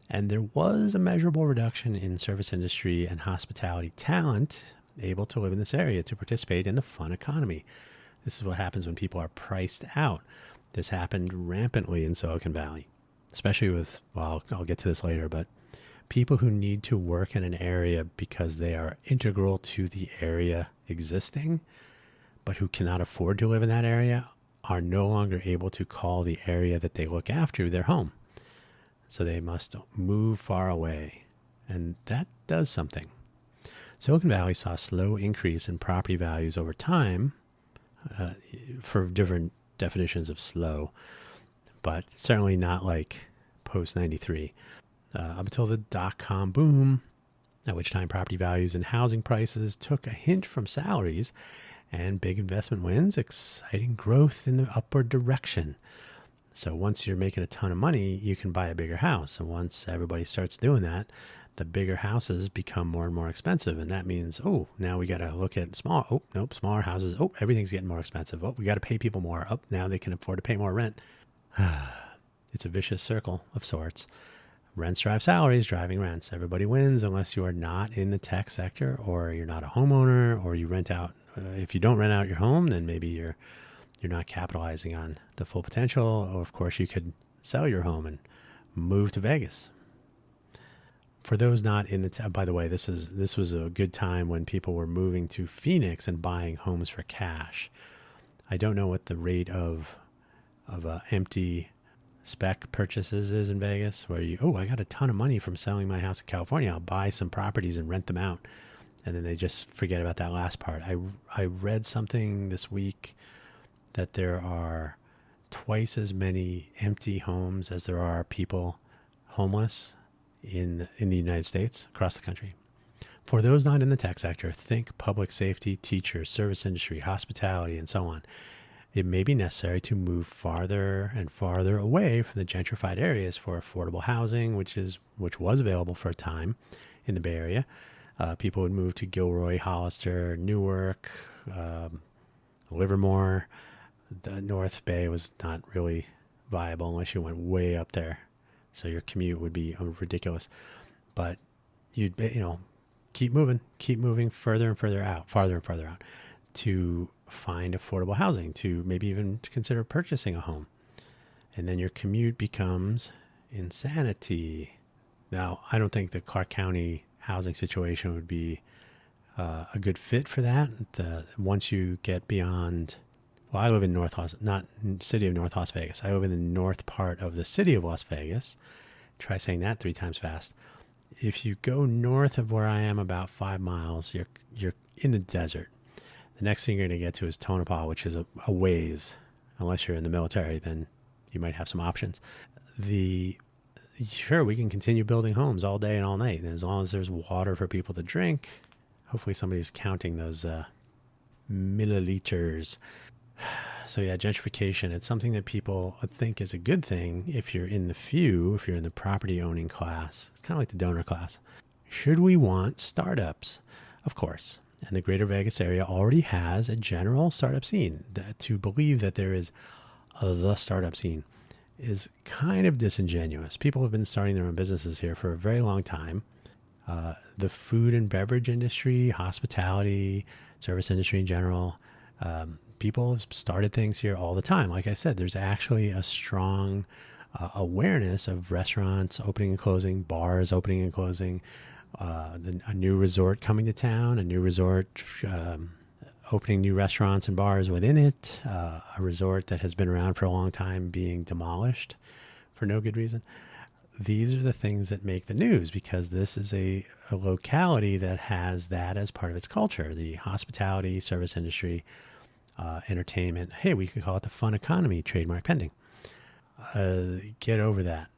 And there was a measurable reduction in service industry and hospitality talent able to live in this area to participate in the fun economy. This is what happens when people are priced out. This happened rampantly in Silicon Valley, especially with, I'll get to this later, but people who need to work in an area because they are integral to the area existing, but who cannot afford to live in that area, are no longer able to call the area that they look after their home. So they must move far away, and that does something. Silicon Valley saw a slow increase in property values over time, for different definitions of slow, but certainly not like post-93. Up until the dot-com boom, at which time property values and housing prices took a hint from salaries and big investment wins, exciting growth in the upward direction. So once you're making a ton of money, you can buy a bigger house. And once everybody starts doing that, the bigger houses become more and more expensive. And that means, now we got to look at smaller houses. Everything's getting more expensive. We got to pay people more. Now they can afford to pay more rent. It's a vicious circle of sorts. Rents drive salaries, driving rents. Everybody wins unless you are not in the tech sector, or you're not a homeowner, or you rent out. If you don't rent out your home, then maybe you're not capitalizing on the full potential. Or of course, you could sell your home and move to Vegas. For those not in the by the way, this was a good time when people were moving to Phoenix and buying homes for cash. I don't know what the rate of empty spec purchases is in Vegas, where I got a ton of money from selling my house in California. I'll buy some properties and rent them out. And then they just forget about that last part. I read something this week that there are twice as many empty homes as there are people homeless in the United States, across the country. For those not in the tech sector, think public safety, teachers, service industry, hospitality, and so on. It may be necessary to move farther and farther away from the gentrified areas for affordable housing, which was available for a time in the Bay Area. People would move to Gilroy, Hollister, Newark, Livermore. The North Bay was not really viable unless you went way up there. So your commute would be ridiculous. But you'd keep moving further and further out, farther and farther out, to find affordable housing, to maybe even to consider purchasing a home. And then your commute becomes insanity. Now, I don't think the Clark County housing situation would be a good fit for that. Once you get beyond, well, I live in not in the city of North Las Vegas. I live in the north part of the city of Las Vegas. Try saying that 3 times fast. If you go north of where I am about 5 miles, you're in the desert. The next thing you're going to get to is Tonopah, which is a ways. Unless you're in the military, then you might have some options. Sure, we can continue building homes all day and all night. And as long as there's water for people to drink, hopefully somebody's counting those milliliters. So yeah, gentrification, it's something that people think is a good thing if you're in the few, if you're in the property owning class. It's kind of like the donor class. Should we want startups? Of course. And the greater Vegas area already has a general startup scene. To believe that there is the startup scene is kind of disingenuous. People have been starting their own businesses here for a very long time. The food and beverage industry, hospitality, service industry in general, people have started things here all the time. Like I said, there's actually a strong awareness of restaurants opening and closing, bars opening and closing, a new resort coming to town, a new resort opening new restaurants and bars within it, a resort that has been around for a long time being demolished for no good reason. These are the things that make the news because this is a locality that has that as part of its culture. The hospitality, service industry, entertainment. Hey, we could call it the fun economy, trademark pending. Get over that.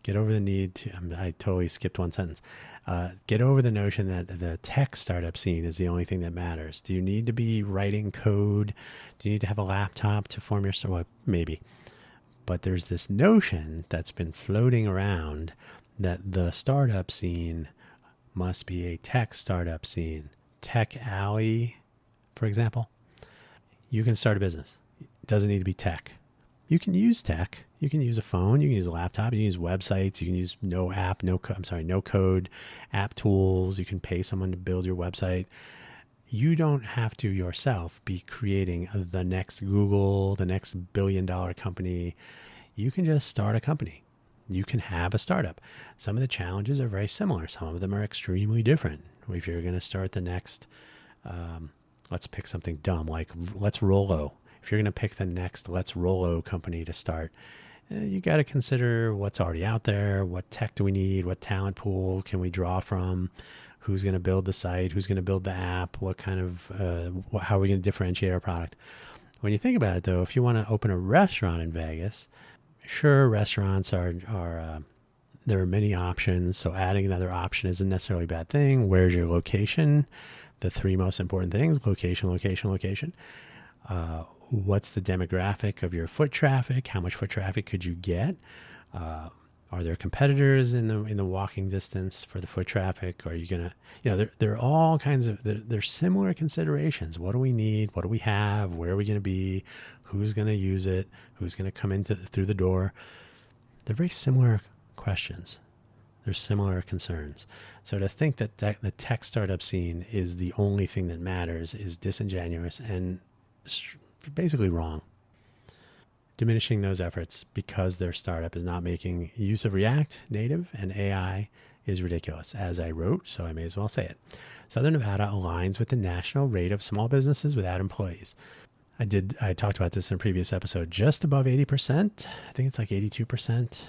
Get over the need to, I totally skipped one sentence. Get over the notion that the tech startup scene is the only thing that matters. Do you need to be writing code? Do you need to have a laptop to form your startup? Maybe. But there's this notion that's been floating around that the startup scene must be a tech startup scene. Tech Alley, for example. You can start a business. It doesn't need to be tech. You can use tech. You can use a phone. You can use a laptop. You can use websites. You can use no code app tools. You can pay someone to build your website. You don't have to yourself be creating the next Google, the next billion-dollar company. You can just start a company. You can have a startup. Some of the challenges are very similar. Some of them are extremely different. If you're going to start the next, let's pick something dumb like Let's Rollo. If you're going to pick the next Let's Rollo company to start, you got to consider what's already out there. What tech do we need? What talent pool can we draw from? Who's going to build the site? Who's going to build the app? What kind of, how are we going to differentiate our product? When you think about it, though, if you want to open a restaurant in Vegas, sure, restaurants are there are many options. So adding another option isn't necessarily a bad thing. Where's your location? The 3 most important things: location, location, location. What's the demographic of your foot traffic? How much foot traffic could you get? Are there competitors in the walking distance for the foot traffic? Are you gonna, there are all kinds of, there's similar considerations. What do we need? What do we have? Where are we going to be? Who's going to use it? Who's going to come through the door? They're very similar questions. There's similar concerns. So to think that the tech startup scene is the only thing that matters is disingenuous and basically wrong. Diminishing those efforts because their startup is not making use of React Native and AI is ridiculous. As I wrote, so I may as well say it. Southern Nevada aligns with the national rate of small businesses without employees. I talked about this in a previous episode, just above 80%. I think it's like 82%.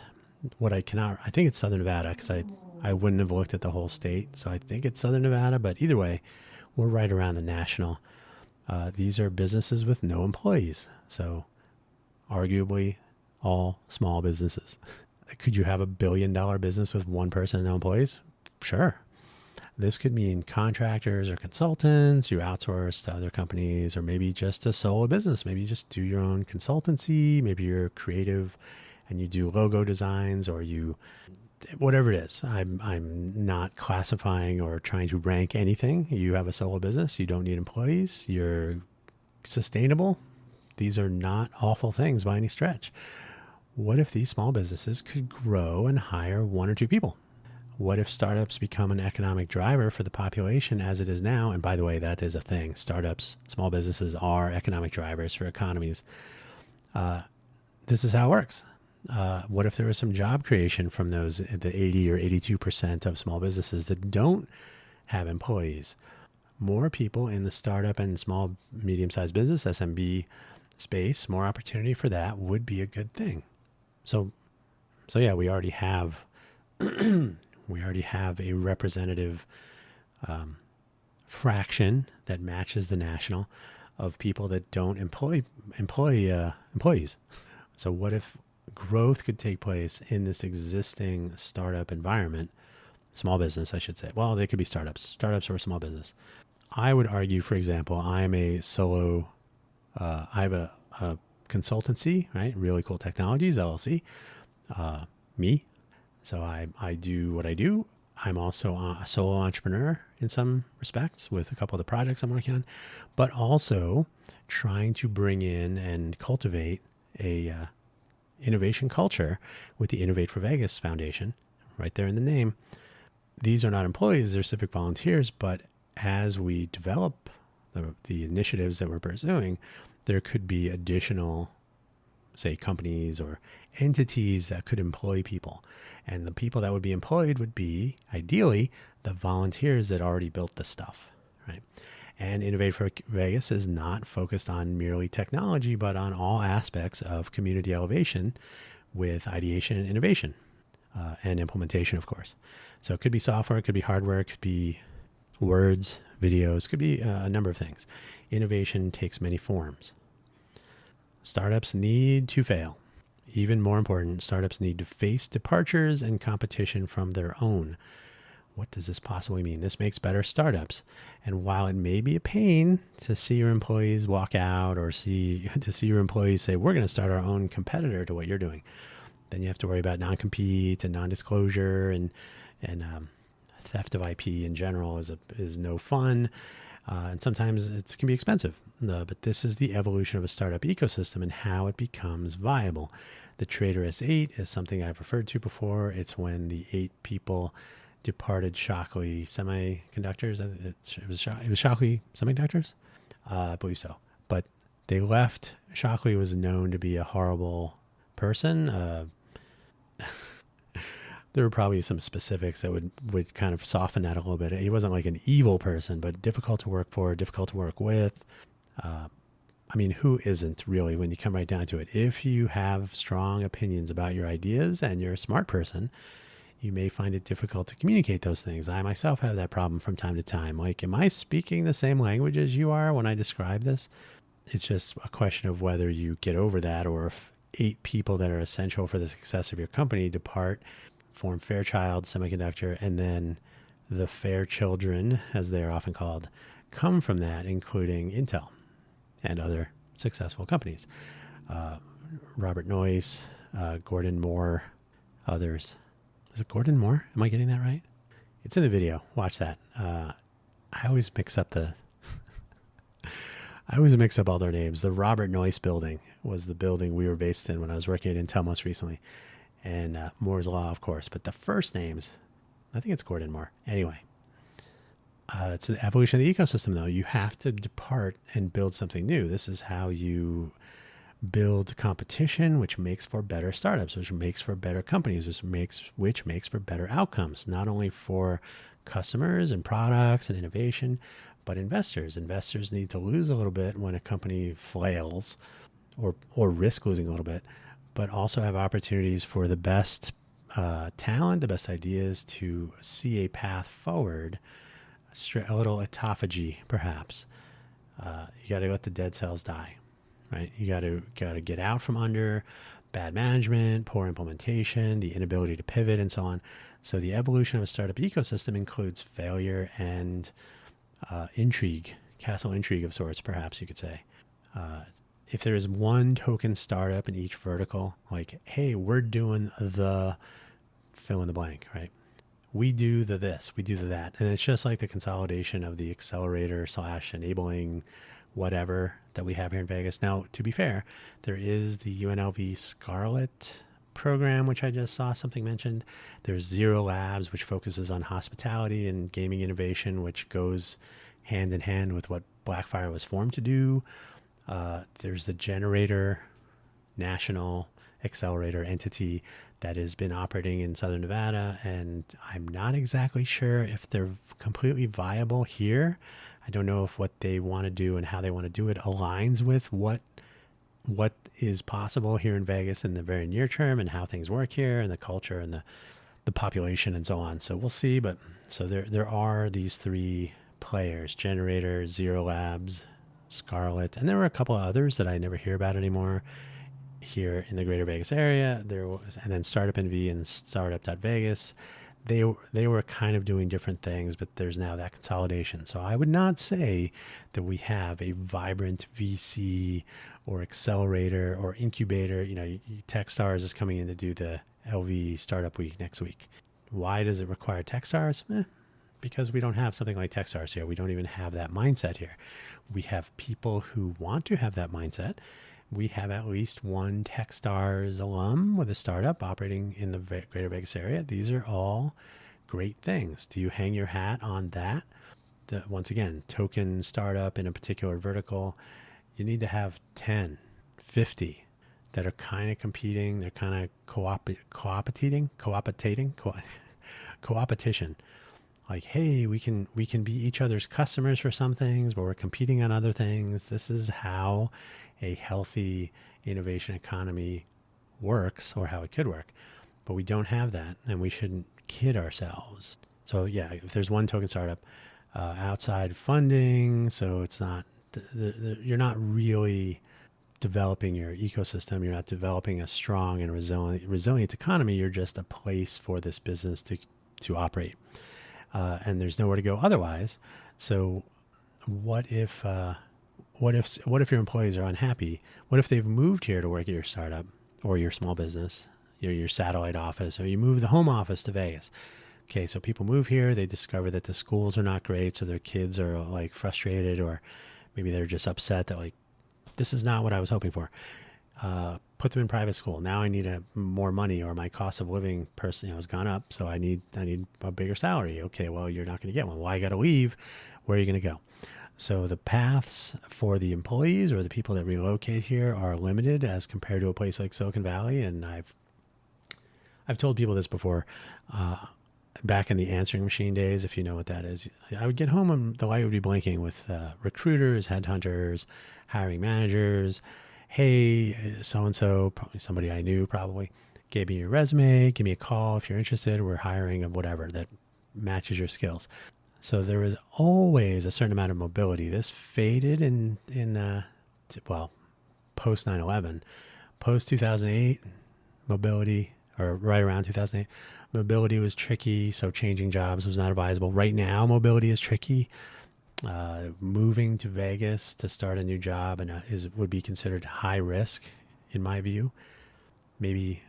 I think it's Southern Nevada because I wouldn't have looked at the whole state. So I think it's Southern Nevada, but either way, we're right around the national. These are businesses with no employees. So arguably all small businesses. Could you have $1 billion business with one person and no employees? Sure. This could mean contractors or consultants you outsource to other companies, or maybe just a solo business. Maybe you just do your own consultancy. Maybe you're creative and you do logo designs, or whatever it is. I'm not classifying or trying to rank anything. You have a solo business. You don't need employees. You're sustainable. These are not awful things by any stretch. What if these small businesses could grow and hire 1 or 2 people? What if startups become an economic driver for the population as it is now? And by the way, that is a thing. Startups, small businesses are economic drivers for economies. This is how it works. What if there was some job creation from those, the 80 or 82% of small businesses that don't have employees? More people in the startup and small, medium-sized business, SMB space, more opportunity for that would be a good thing. So yeah, we already have a representative fraction that matches the national of people that don't employ employees. So what if growth could take place in this existing startup environment, small business, I should say. Well, they could be startups or small business. I would argue, for example, I'm a solo, I have a consultancy, right? Really Cool Technologies, LLC, me. So I do what I do. I'm also a solo entrepreneur in some respects with a couple of the projects I'm working on, but also trying to bring in and cultivate a innovation culture with the Innovate for Vegas Foundation, right there in the name. These are not employees, they're civic volunteers, but as we develop the initiatives that we're pursuing, there could be additional, say, companies or entities that could employ people. And the people that would be employed would be, ideally, the volunteers that already built the stuff, right? And Innovate for Vegas is not focused on merely technology, but on all aspects of community elevation with ideation and innovation and implementation, of course. So it could be software, it could be hardware, it could be words, videos, it could be a number of things. Innovation takes many forms. Startups need to fail. Even more important, startups need to face departures and competition from their own. What does this possibly mean? This makes better startups. And while it may be a pain to see your employees walk out or to see your employees say, we're going to start our own competitor to what you're doing, then you have to worry about non-compete and non-disclosure and theft of IP in general is no fun. And sometimes it can be expensive. But this is the evolution of a startup ecosystem and how it becomes viable. The Trader S8 is something I've referred to before. It's when the 8 people departed Shockley Semiconductors. It was Shockley Semiconductors? I believe so. But they left. Shockley was known to be a horrible person. There were probably some specifics that would kind of soften that a little bit. He wasn't like an evil person, but difficult to work for, difficult to work with. I mean, who isn't really when you come right down to it? If you have strong opinions about your ideas and you're a smart person, you may find it difficult to communicate those things. I myself have that problem from time to time. Like, am I speaking the same language as you are when I describe this? It's just a question of whether you get over that, or if 8 people that are essential for the success of your company depart, form Fairchild Semiconductor, and then the Fair Children, as they're often called, come from that, including Intel and other successful companies. Robert Noyce, Gordon Moore, others. Is it Gordon Moore? Am I getting that right? It's in the video. Watch that. I always mix up all their names. The Robert Noyce building was the building we were based in when I was working at Intel most recently. And Moore's Law, of course. But the first names, I think it's Gordon Moore. Anyway, it's an evolution of the ecosystem, though. You have to depart and build something new. This is how you build competition, which makes for better startups, which makes for better companies, which makes for better outcomes, not only for customers and products and innovation, but investors. Investors need to lose a little bit when a company flails or risk losing a little bit, but also have opportunities for the best talent, the best ideas to see a path forward, a little autophagy, perhaps. You got to let the dead cells die, right? You got to get out from under bad management, poor implementation, the inability to pivot, and so on. So the evolution of a startup ecosystem includes failure and intrigue, castle intrigue of sorts, perhaps you could say. If there is one token startup in each vertical, like, hey, we're doing the fill in the blank, right? We do the this, we do the that. And it's just like the consolidation of the accelerator / enabling whatever that we have here in Vegas. Now, to be fair, there is the UNLV Scarlet program, which I just saw something mentioned. There's Zero Labs, which focuses on hospitality and gaming innovation, which goes hand in hand with what Blackfire was formed to do. There's the Generator National Accelerator entity that has been operating in Southern Nevada, and I'm not exactly sure if they're completely viable here. I don't know if what they want to do and how they want to do it aligns with what is possible here in Vegas in the very near term and how things work here and the culture and the population and so on. So we'll see. But so there are these three players: Generator, Zero Labs, Scarlet, and there were a couple of others that I never hear about anymore here in the greater Vegas area. There was, and then Startup NV and Startup.Vegas. They were kind of doing different things, but there's now that consolidation. So I would not say that we have a vibrant VC or accelerator or incubator. You know, Techstars is coming in to do the LV Startup Week next week. Why does it require Techstars? Because we don't have something like Techstars here. We don't even have that mindset here. We have people who want to have that mindset. We have at least one Techstars alum with a startup operating in the greater Vegas area. These are all great things. Do you hang your hat on that? Once again, token startup in a particular vertical, you need to have 10, 50 that are kind of competing. They're kind of coopetition. Like, hey, we can be each other's customers for some things, but we're competing on other things. This is how a healthy innovation economy works, or how it could work. But we don't have that, and we shouldn't kid ourselves. So yeah, if there's one token startup, outside funding, so it's not, you're not really developing your ecosystem. You're not developing a strong and resilient economy. You're just a place for this business to operate. And there's nowhere to go otherwise. So what if your employees are unhappy? What if they've moved here to work at your startup or your small business, your satellite office, or you move the home office to Vegas? Okay, so people move here, they discover that the schools are not great, so their kids are like frustrated, or maybe they're just upset that like, this is not what I was hoping for. Put them in private school. Now I need more money, or my cost of living has gone up, so I need a bigger salary. Okay, well, you're not going to get one. Well, I got to leave. Where are you going to go? So the paths for the employees or the people that relocate here are limited as compared to a place like Silicon Valley. And I've told people this before. Back in the answering machine days, if you know what that is, I would get home and the light would be blinking with recruiters, headhunters, hiring managers. Hey, so-and-so, probably somebody I knew, probably gave me your resume, give me a call if you're interested. We're hiring of whatever that matches your skills. So there was always a certain amount of mobility. This faded in post 9/11, post 2008 mobility, or right around 2008, mobility was tricky. So changing jobs was not advisable. Right now, mobility is tricky. Moving to Vegas to start a new job and would be considered high risk, in my view. Maybe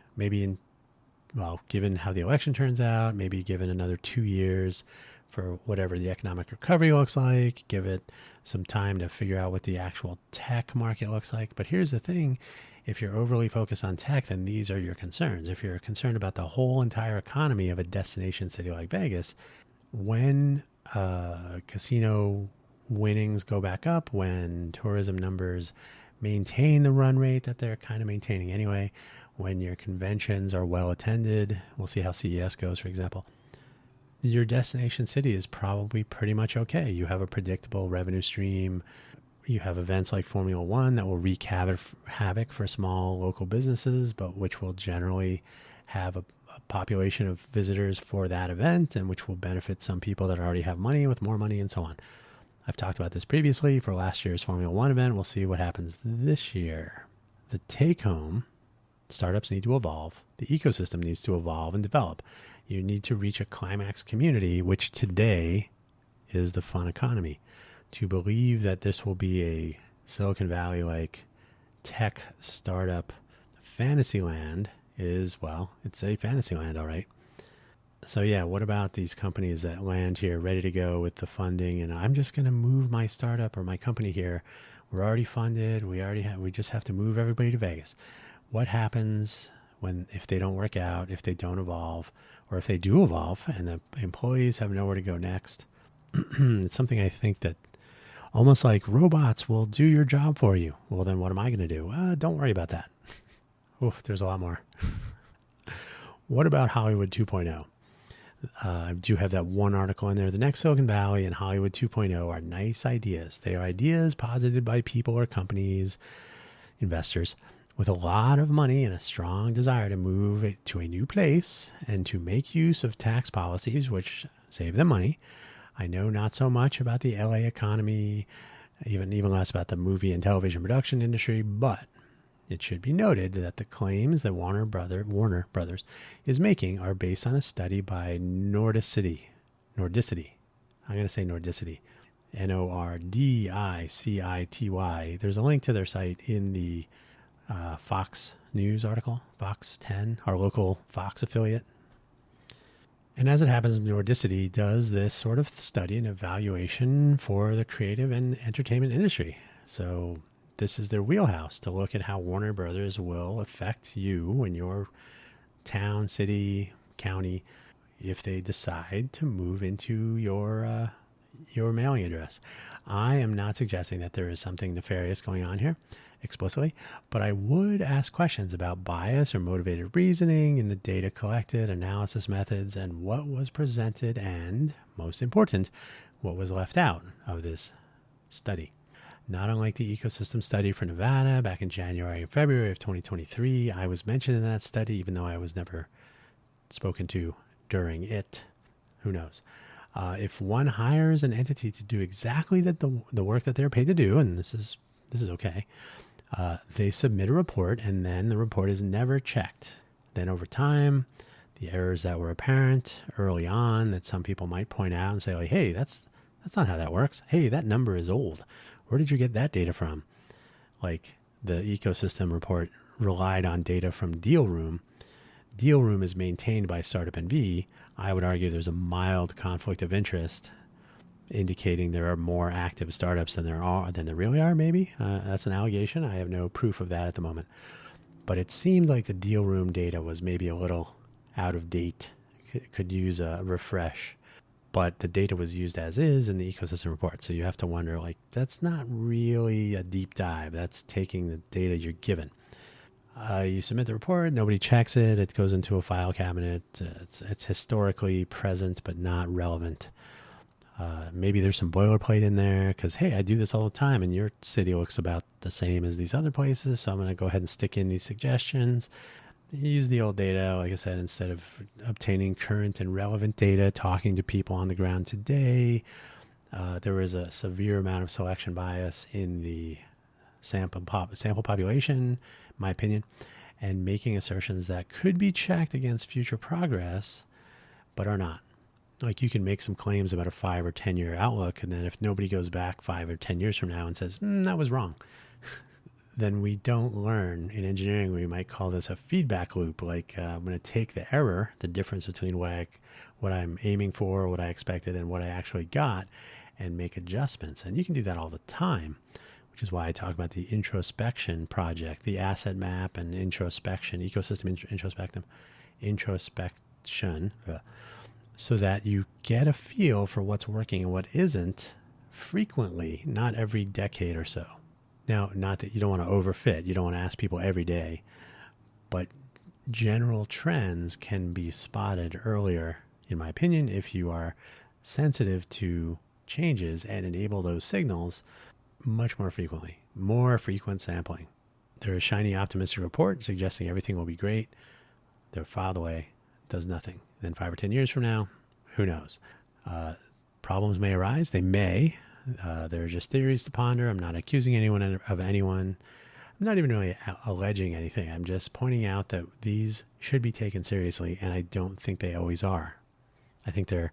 given how the election turns out, maybe given another 2 years for whatever the economic recovery looks like, give it some time to figure out what the actual tech market looks like. But here's the thing. If you're overly focused on tech, then these are your concerns. If you're concerned about the whole entire economy of a destination city like Vegas, when casino winnings go back up, when tourism numbers maintain the run rate that they're kind of maintaining anyway, when your conventions are well attended, we'll see how CES goes, for example, your destination city is probably pretty much okay. You have a predictable revenue stream. You have events like Formula One that will wreak havoc for small local businesses, but which will generally have a population of visitors for that event, and which will benefit some people that already have money with more money and so on. I've talked about this previously for last year's Formula One event. We'll see what happens this year. The take home, startups need to evolve. The ecosystem needs to evolve and develop. You need to reach a climax community, which today is the fun economy. To believe that this will be a Silicon Valley-like tech startup fantasy land is, well, it's a fantasy land, all right. So yeah, what about these companies that land here ready to go with the funding, and I'm just going to move my startup or my company here. We're already funded. We just have to move everybody to Vegas. What happens if they don't work out, if they don't evolve, or if they do evolve and the employees have nowhere to go next. It's something I think that almost like robots will do your job for you. Well, then what am I going to do? Don't worry about that. Oof, there's a lot more. What about Hollywood 2.0? I do have that one article in there. The next Silicon Valley and Hollywood 2.0 are nice ideas. They are ideas posited by people or companies, investors, with a lot of money and a strong desire to move it to a new place and to make use of tax policies which save them money. I know not so much about the LA economy, even less about the movie and television production industry, but it should be noted that the claims that Warner Brothers is making are based on a study by Nordicity. I'm going to say Nordicity. Nordicity. There's a link to their site in the Fox News article, Fox 10, our local Fox affiliate. And as it happens, Nordicity does this sort of study and evaluation for the creative and entertainment industry. So this is their wheelhouse to look at how Warner Brothers will affect you in your town, city, county, if they decide to move into your mailing address. I am not suggesting that there is something nefarious going on here explicitly, but I would ask questions about bias or motivated reasoning in the data collected, analysis methods, and what was presented, and most important, what was left out of this study. Not unlike the ecosystem study for Nevada back in January and February of 2023, I was mentioned in that study, even though I was never spoken to during it. Who knows? If one hires an entity to do exactly the work that they're paid to do, and this is okay, they submit a report, and then the report is never checked. Then over time, the errors that were apparent early on that some people might point out and say, like, hey, that's not how that works. Hey, that number is old. Where did you get that data from? Like the ecosystem report relied on data from Deal Room. Deal Room is maintained by Startup NV. I would argue there's a mild conflict of interest indicating there are more active startups than there really are, maybe. That's an allegation. I have no proof of that at the moment. But it seemed like the Deal Room data was maybe a little out of date, could use a refresh. But the data was used as is in the ecosystem report. So you have to wonder, like, that's not really a deep dive. That's taking the data you're given. You submit the report, nobody checks it. It goes into a file cabinet. It's historically present, but not relevant. Maybe there's some boilerplate in there because, hey, I do this all the time and your city looks about the same as these other places. So I'm going to go ahead and stick in these suggestions. Use the old data, like I said, instead of obtaining current and relevant data, talking to people on the ground today. There was a severe amount of selection bias in the sample population, in my opinion, and making assertions that could be checked against future progress, but are not. Like, you can make some claims about a 5 or 10 year outlook, and then if nobody goes back 5 or 10 years from now and says, that was wrong, then we don't learn. In engineering, we might call this a feedback loop. Like, I'm going to take the error, the difference between what I'm aiming for, what I expected, and what I actually got, and make adjustments. And you can do that all the time, which is why I talk about the introspection project, the asset map and introspection, ecosystem introspection, so that you get a feel for what's working and what isn't frequently, not every decade or so. Now, not that you don't want to overfit, you don't want to ask people every day, but general trends can be spotted earlier, in my opinion, if you are sensitive to changes and enable those signals much more frequently, more frequent sampling. There is shiny optimistic report suggesting everything will be great. They're filed away, does nothing. Then 5 or 10 years from now, who knows? Problems may arise. They may. There are just theories to ponder. I'm not accusing anyone of anyone. I'm not even really alleging anything. I'm just pointing out that these should be taken seriously, and I don't think they always are. I think they're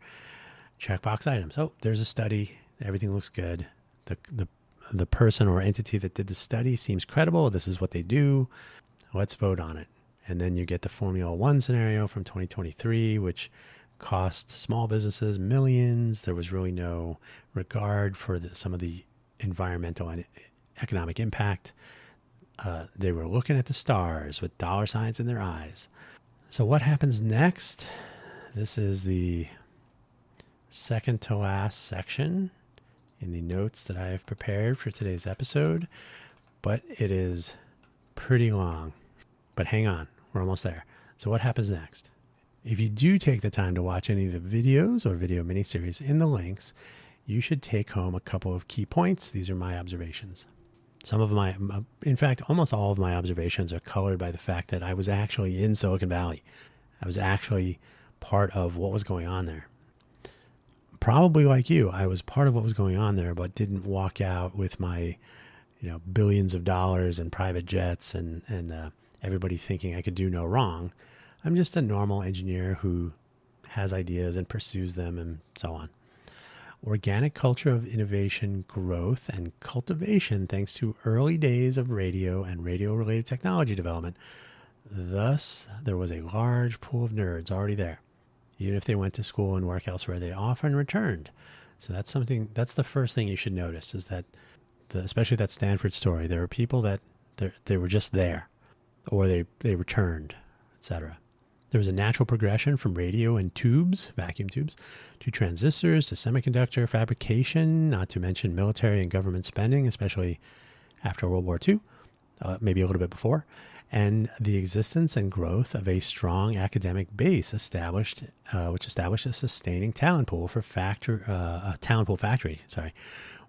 checkbox items. Oh, there's a study. Everything looks good. The person or entity that did the study seems credible. This is what they do. Let's vote on it. And then you get the Formula One scenario from 2023, which cost small businesses millions. There was really no regard for some of the environmental and economic impact. They were looking at the stars with dollar signs in their eyes. So what happens next? This is the second to last section in the notes that I have prepared for today's episode, but it is pretty long. But hang on, we're almost there. So what happens next? If you do take the time to watch any of the videos or video miniseries in the links, you should take home a couple of key points. These are my observations. In fact, almost all of my observations are colored by the fact that I was actually in Silicon Valley. I was actually part of what was going on there. Probably like you, I was part of what was going on there, but didn't walk out with my, billions of dollars and private jets and everybody thinking I could do no wrong. I'm just a normal engineer who has ideas and pursues them and so on. Organic culture of innovation, growth, and cultivation thanks to early days of radio and radio-related technology development. Thus, there was a large pool of nerds already there. Even if they went to school and work elsewhere, they often returned. So that's the first thing you should notice is that, especially that Stanford story, there were people that they were just there, or they returned, etc. There was a natural progression from radio and tubes, vacuum tubes, to transistors, to semiconductor fabrication, not to mention military and government spending, especially after World War II, maybe a little bit before, and the existence and growth of a strong academic base which established a sustaining talent pool factory,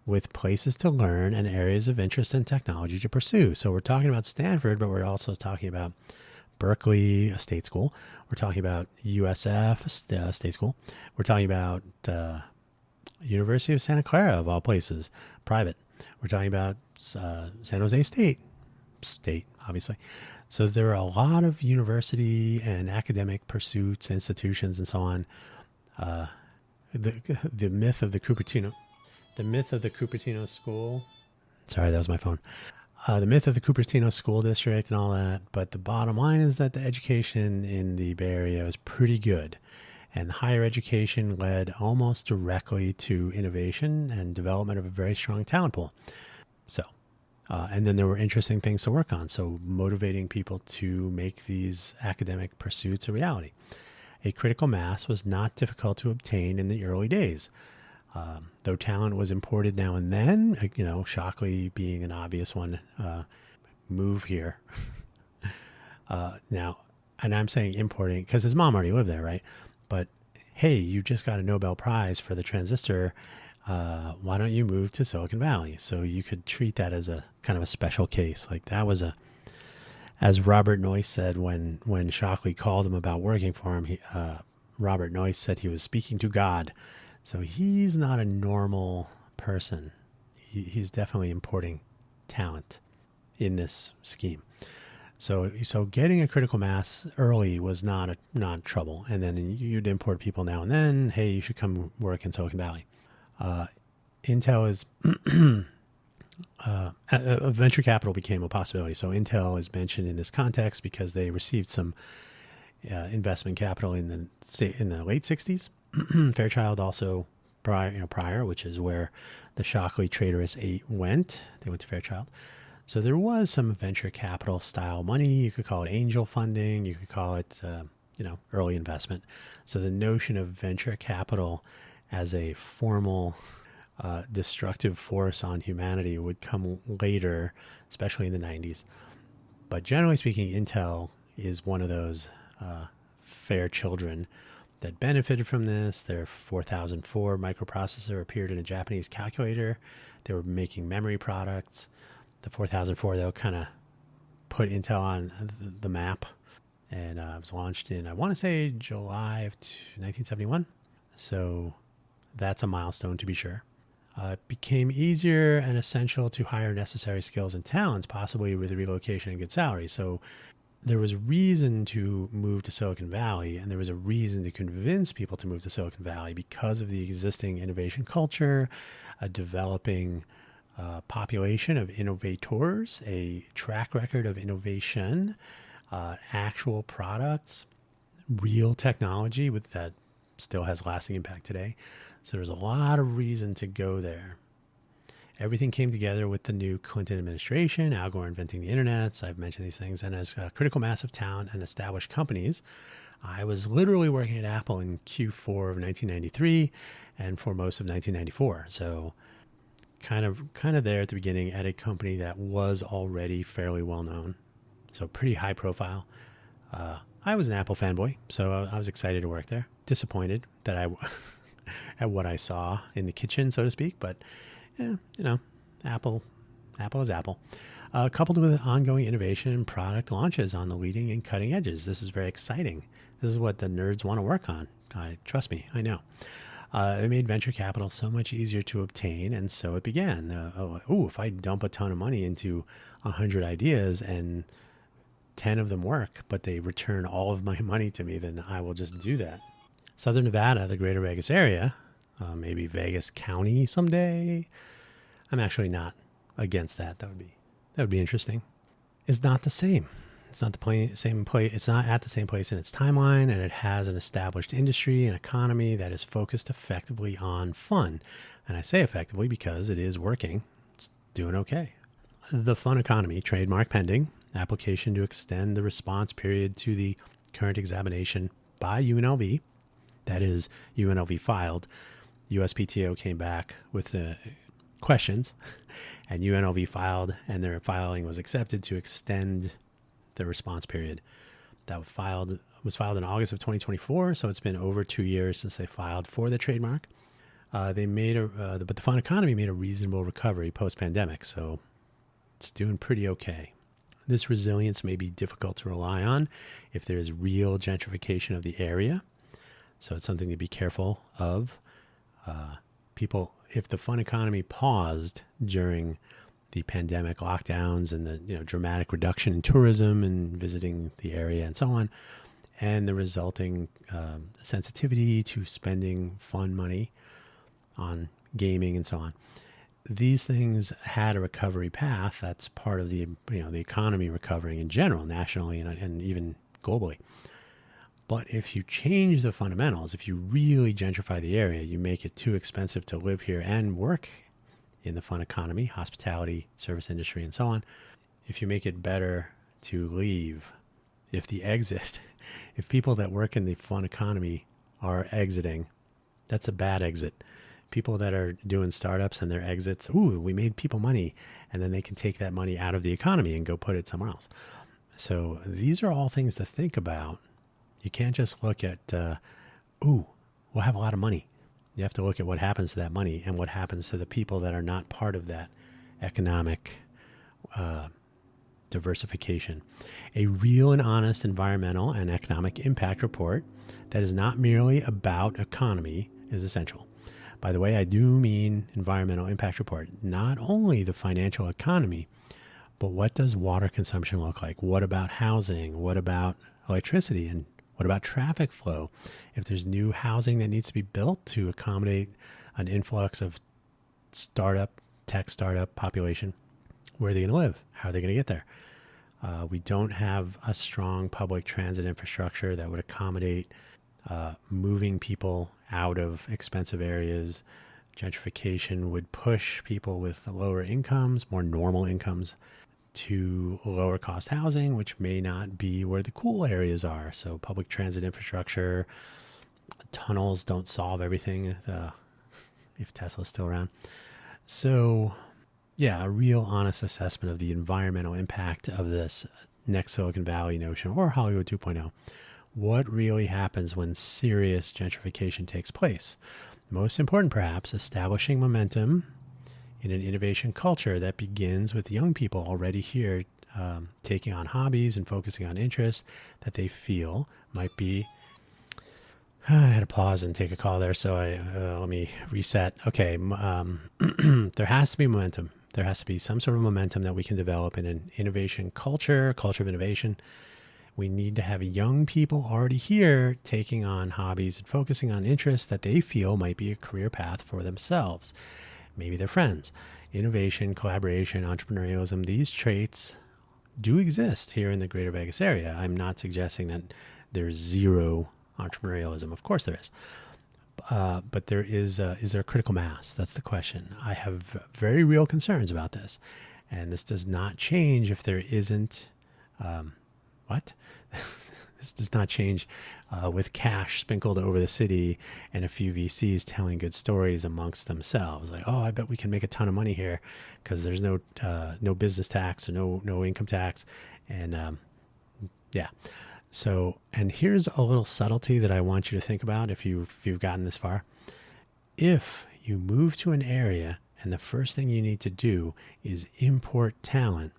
with places to learn and areas of interest and technology to pursue. So we're talking about Stanford, but we're also talking about Berkeley, a state school. We're talking about USF, a state school. We're talking about University of Santa Clara, of all places, private. We're talking about San Jose State, obviously. So there are a lot of university and academic pursuits, institutions, and so on. The myth of the Cupertino school. Sorry, that was my phone. The myth of the Cupertino school district and all that. But the bottom line is that the education in the Bay Area is pretty good. And higher education led almost directly to innovation and development of a very strong talent pool. So, and then there were interesting things to work on. So motivating people to make these academic pursuits a reality. A critical mass was not difficult to obtain in the early days. Though talent was imported now and then, Shockley being an obvious one, move here. Now, and I'm saying importing because his mom already lived there, right? But hey, you just got a Nobel Prize for the transistor. Why don't you move to Silicon Valley? So you could treat that as a kind of a special case. Like that was as Robert Noyce said when Shockley called him about working for him, Robert Noyce said he was speaking to God. So he's not a normal person. He's definitely importing talent in this scheme. So getting a critical mass early was not trouble. And then you'd import people now and then. Hey, you should come work in Silicon Valley. Intel is venture capital became a possibility. So Intel is mentioned in this context because they received some investment capital in the late 60s. Fairchild also prior, which is where the Shockley Traitorous 8 went. They went to Fairchild. So there was some venture capital style money. You could call it angel funding. You could call it, early investment. So the notion of venture capital as a formal destructive force on humanity would come later, especially in the 90s. But generally speaking, Intel is one of those fair children that benefited from this. Their 4004 microprocessor appeared in a Japanese calculator. They were making memory products. The 4004, though, kind of put Intel on the map, and it was launched in, I want to say, July of 1971. So that's a milestone to be sure. It became easier and essential to hire necessary skills and talents, possibly with a relocation and good salary. So there was reason to move to Silicon Valley, and there was a reason to convince people to move to Silicon Valley because of the existing innovation culture, a developing population of innovators, a track record of innovation, actual products, real technology that still has lasting impact today. So there's a lot of reason to go there. everything came together with the new Clinton administration, Al Gore inventing the internet. So I've mentioned these things. And as a critical mass of talent and established companies, I was literally working at Apple in Q4 of 1993 and for most of 1994. So kind of there at the beginning at a company that was already fairly well known. So pretty high profile. I was an Apple fanboy, so I was excited to work there. Disappointed that at what I saw in the kitchen, so to speak. But Apple is Apple. Coupled with ongoing innovation and product launches on the leading and cutting edges. This is very exciting. This is what the nerds want to work on. Trust me, I know. It made venture capital so much easier to obtain, and so it began. If I dump a ton of money into 100 ideas and 10 of them work, but they return all of my money to me, then I will just do that. Southern Nevada, the greater Vegas area, maybe Vegas County someday. I'm actually not against that. That would be interesting. It's not the same. It's not the same place. It's not at the same place in its timeline, and it has an established industry and economy that is focused effectively on fun. And I say effectively because it is working. It's doing okay. The fun economy, trademark pending, application to extend the response period to the current examination by UNLV. That is, UNLV filed. USPTO came back with the questions, and UNLV filed, and their filing was accepted to extend the response period. That was filed in August of 2024, so it's been over 2 years since they filed for the trademark. But the fun economy made a reasonable recovery post-pandemic, so it's doing pretty okay. This resilience may be difficult to rely on if there is real gentrification of the area, so it's something to be careful of. If the fun economy paused during the pandemic lockdowns and the dramatic reduction in tourism and visiting the area and so on, and the resulting sensitivity to spending fun money on gaming and so on, these things had a recovery path. That's part of the economy recovering in general, nationally and even globally. But if you change the fundamentals, if you really gentrify the area, you make it too expensive to live here and work in the fun economy, hospitality, service industry, and so on. If you make it better to leave, if people that work in the fun economy are exiting, that's a bad exit. People that are doing startups and their exits, we made people money, and then they can take that money out of the economy and go put it somewhere else. So these are all things to think about. You can't just look at, we'll have a lot of money. You have to look at what happens to that money and what happens to the people that are not part of that economic diversification. A real and honest environmental and economic impact report that is not merely about economy is essential. By the way, I do mean environmental impact report, not only the financial economy, but what does water consumption look like? What about housing? What about electricity? And what about traffic flow? If there's new housing that needs to be built to accommodate an influx of tech startup population, where are they going to live? How are they going to get there? We don't have a strong public transit infrastructure that would accommodate moving people out of expensive areas. Gentrification would push people with lower incomes, more normal incomes, to lower cost housing, which may not be where the cool areas are. So public transit infrastructure, tunnels don't solve everything if Tesla's still around. So yeah, a real honest assessment of the environmental impact of this next Silicon Valley notion or Hollywood 2.0. What really happens when serious gentrification takes place? Most important, perhaps, establishing momentum in an innovation culture that begins with young people already here taking on hobbies and focusing on interests that they feel might be... I had to pause and take a call there, so let me reset. Okay, there has to be momentum. There has to be some sort of momentum that we can develop in an innovation culture of innovation. We need to have young people already here taking on hobbies and focusing on interests that they feel might be a career path for themselves. Maybe their friends. Innovation, collaboration, entrepreneurialism, these traits do exist here in the greater Vegas area. I'm not suggesting that there's zero entrepreneurialism. Of course there is. But is there a critical mass? That's the question. I have very real concerns about this. And this does not change if there isn't, what? This does not change with cash sprinkled over the city and a few VCs telling good stories amongst themselves. Like, oh, I bet we can make a ton of money here because there's no business tax or no income tax. And yeah. So, and here's a little subtlety that I want you to think about if you've gotten this far. If you move to an area and the first thing you need to do is import talent.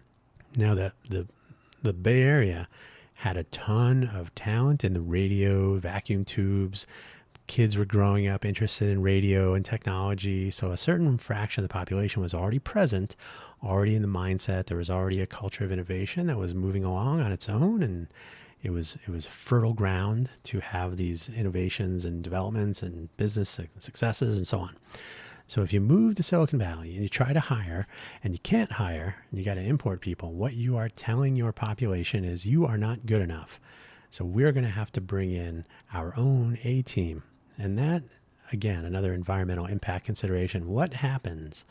Now the Bay Area had a ton of talent in the radio, vacuum tubes. Kids were growing up interested in radio and technology. So a certain fraction of the population was already present, already in the mindset. There was already a culture of innovation that was moving along on its own. And it was fertile ground to have these innovations and developments and business successes and so on. So if you move to Silicon Valley and you try to hire and you can't hire and you got to import people, what you are telling your population is you are not good enough. So we're going to have to bring in our own A team. And that, again, another environmental impact consideration. What happens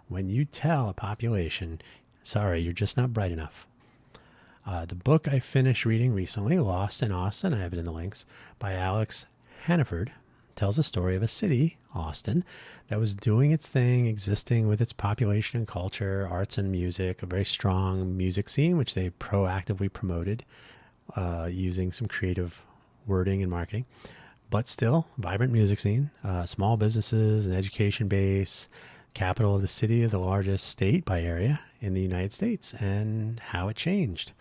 when you tell a population, sorry, you're just not bright enough? The book I finished reading recently, Lost in Austin, I have it in the links, by Alex Hannaford, tells a story of a city, Austin, that was doing its thing, existing with its population and culture, arts and music, a very strong music scene, which they proactively promoted using some creative wording and marketing. But still, vibrant music scene, small businesses, an education base, capital of the city of the largest state by area in the United States, and how it changed.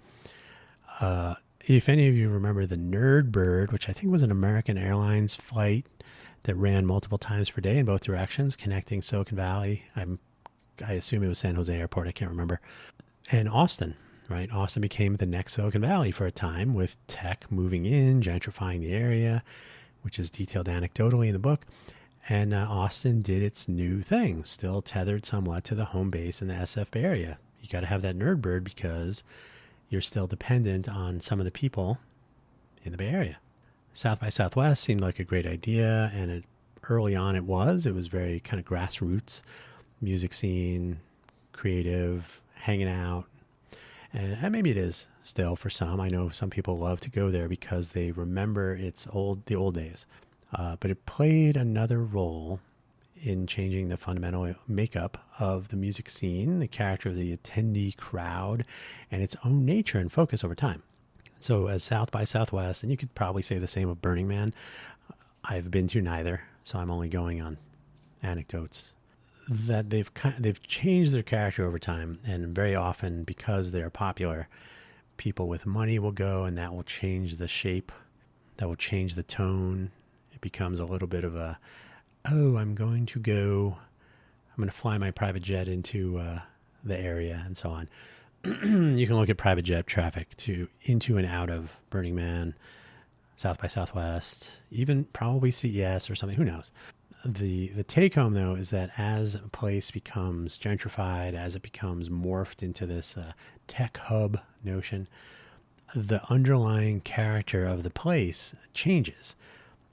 If any of you remember the Nerd Bird, which I think was an American Airlines flight that ran multiple times per day in both directions, connecting Silicon Valley. I assume it was San Jose Airport. I can't remember. And Austin, right? Austin became the next Silicon Valley for a time with tech moving in, gentrifying the area, which is detailed anecdotally in the book. And Austin did its new thing, still tethered somewhat to the home base in the SF Bay Area. You got to have that Nerd Bird because you're still dependent on some of the people in the Bay Area. South by Southwest seemed like a great idea, and early on it was very kind of grassroots, music scene, creative, hanging out. And maybe it is still for some. I know some people love to go there because they remember the old days. But it played another role in changing the fundamental makeup of the music scene, the character of the attendee crowd, and its own nature and focus over time. So as South by Southwest, and you could probably say the same of Burning Man, I've been to neither, so I'm only going on anecdotes, that they've changed their character over time, and very often because they're popular, people with money will go, and that will change the shape, that will change the tone. It becomes a little bit of I'm going to fly my private jet into the area and so on. You can look at private jet traffic into and out of Burning Man, South by Southwest, even probably CES or something, who knows. The take home though is that as a place becomes gentrified, as it becomes morphed into this tech hub notion, the underlying character of the place changes.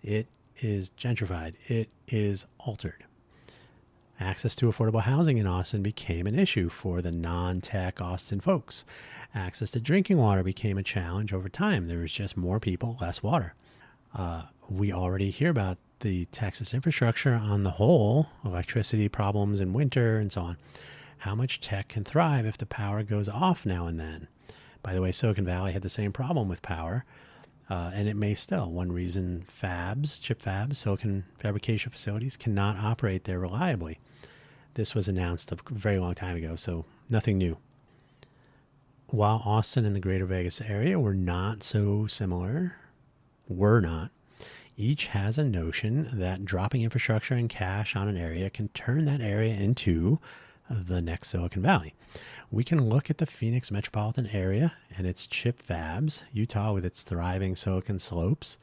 It is gentrified. It is altered. Access to affordable housing in Austin became an issue for the non-tech Austin folks. Access to drinking water became a challenge over time. There was just more people, less water. We already hear about the Texas infrastructure on the whole, electricity problems in winter and so on. How much tech can thrive if the power goes off now and then? By the way, Silicon Valley had the same problem with power. And it may still. One reason chip fabs, silicon fabrication facilities cannot operate there reliably. This was announced a very long time ago, so nothing new. While Austin and the greater Vegas area were not so similar, each has a notion that dropping infrastructure and cash on an area can turn that area into the next Silicon Valley. We can look at the Phoenix metropolitan area and its chip fabs, Utah with its thriving Silicon Slopes,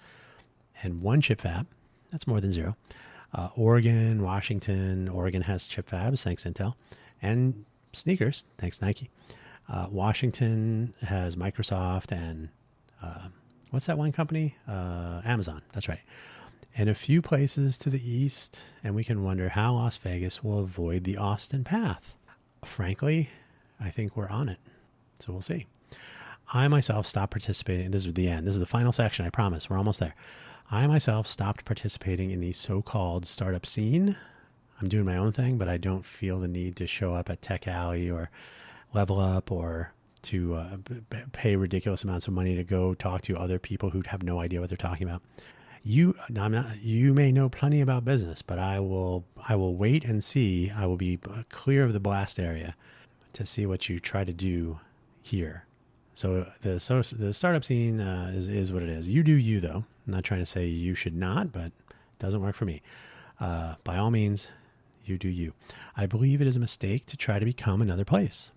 and one chip fab, that's more than zero. Oregon, Washington, Oregon has chip fabs, thanks Intel, and sneakers, thanks Nike. Washington has Microsoft and what's that one company? Amazon, that's right. and a few places to the east, and we can wonder how Las Vegas will avoid the Austin path. Frankly, I think we're on it. So we'll see. I myself stopped participating. This is the end. This is the final section, I promise. We're almost there. I myself stopped participating in the so-called startup scene. I'm doing my own thing, but I don't feel the need to show up at Tech Alley or Level Up or to pay ridiculous amounts of money to go talk to other people who have no idea what they're talking about. You may know plenty about business, but I will wait and see. I will be clear of the blast area to see what you try to do here. So the startup scene is what it is. You do you, though. I'm not trying to say you should not, but it doesn't work for me. By all means, you do you. I believe it is a mistake to try to become another place,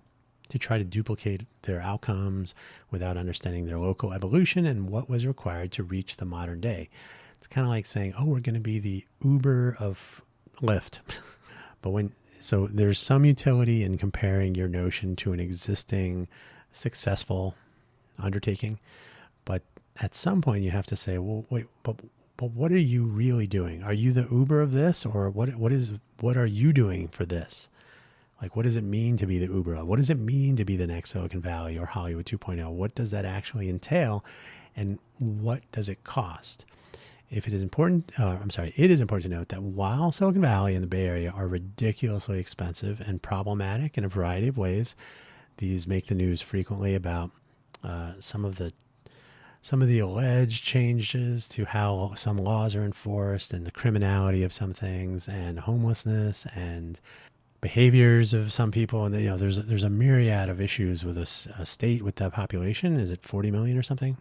to try to duplicate their outcomes without understanding their local evolution and what was required to reach the modern day. It's kind of like saying, oh, we're going to be the Uber of Lyft. So there's some utility in comparing your notion to an existing successful undertaking. But at some point you have to say, well, wait, but what are you really doing? Are you the Uber of this, or what are you doing for this? Like, what does it mean to be the Uber of? What does it mean to be the next Silicon Valley or Hollywood 2.0? What does that actually entail? And what does it cost? If it is important, it is important to note that while Silicon Valley and the Bay Area are ridiculously expensive and problematic in a variety of ways, these make the news frequently about some of the alleged changes to how some laws are enforced and the criminality of some things and homelessness and behaviors of some people. And there's a myriad of issues with a state with that population. Is it 40 million or something?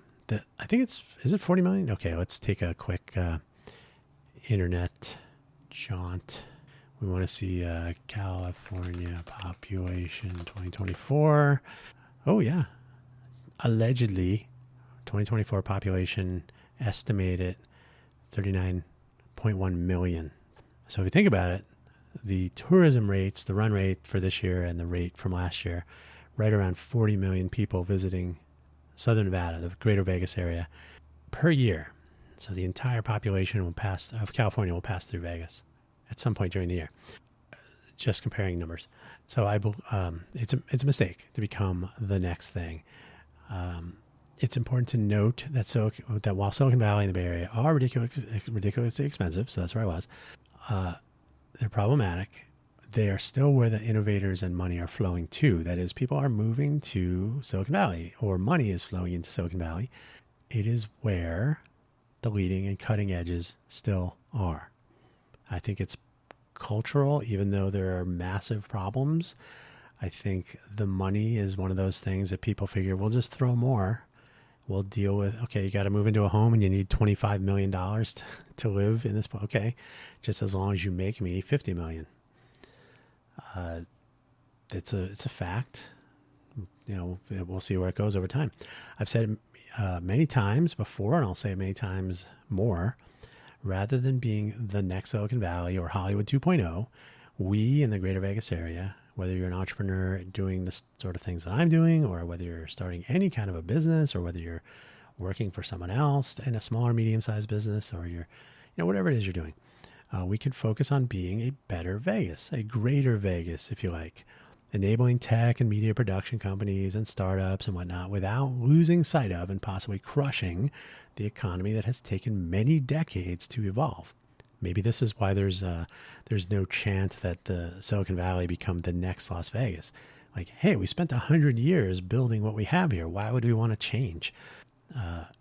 I think is it 40 million? Okay, let's take a quick internet jaunt. We want to see California population 2024. Oh yeah, allegedly 2024 population estimated 39.1 million. So if you think about it, the tourism rates, the run rate for this year and the rate from last year, right around 40 million people visiting Southern Nevada, the greater Vegas area, per year. So the entire population of California will pass through Vegas at some point during the year. Just comparing numbers. So it's a mistake to become the next thing. It's important to note that while Silicon Valley and the Bay Area are ridiculously expensive, so that's where I was, they're problematic. They are still where the innovators and money are flowing to. That is, people are moving to Silicon Valley, or money is flowing into Silicon Valley. It is where the leading and cutting edges still are. I think it's cultural, even though there are massive problems. I think the money is one of those things that people figure, we'll just throw more. We'll deal with, okay, you got to move into a home and you need $25 million to live in this. Okay, just as long as you make me $50 million. It's a fact. We'll see where it goes over time. I've said it many times before, and I'll say it many times more. Rather than being the next Silicon Valley or Hollywood 2.0, we in the greater Vegas area, whether you're an entrepreneur doing the sort of things that I'm doing, or whether you're starting any kind of a business, or whether you're working for someone else in a small or medium-sized business, or you're, whatever it is you're doing, we can focus on being a better Vegas, a greater Vegas, if you like, enabling tech and media production companies and startups and whatnot without losing sight of and possibly crushing the economy that has taken many decades to evolve. Maybe this is why there's no chant that the Silicon Valley become the next Las Vegas. Like, hey, we spent 100 years building what we have here. Why would we want to change?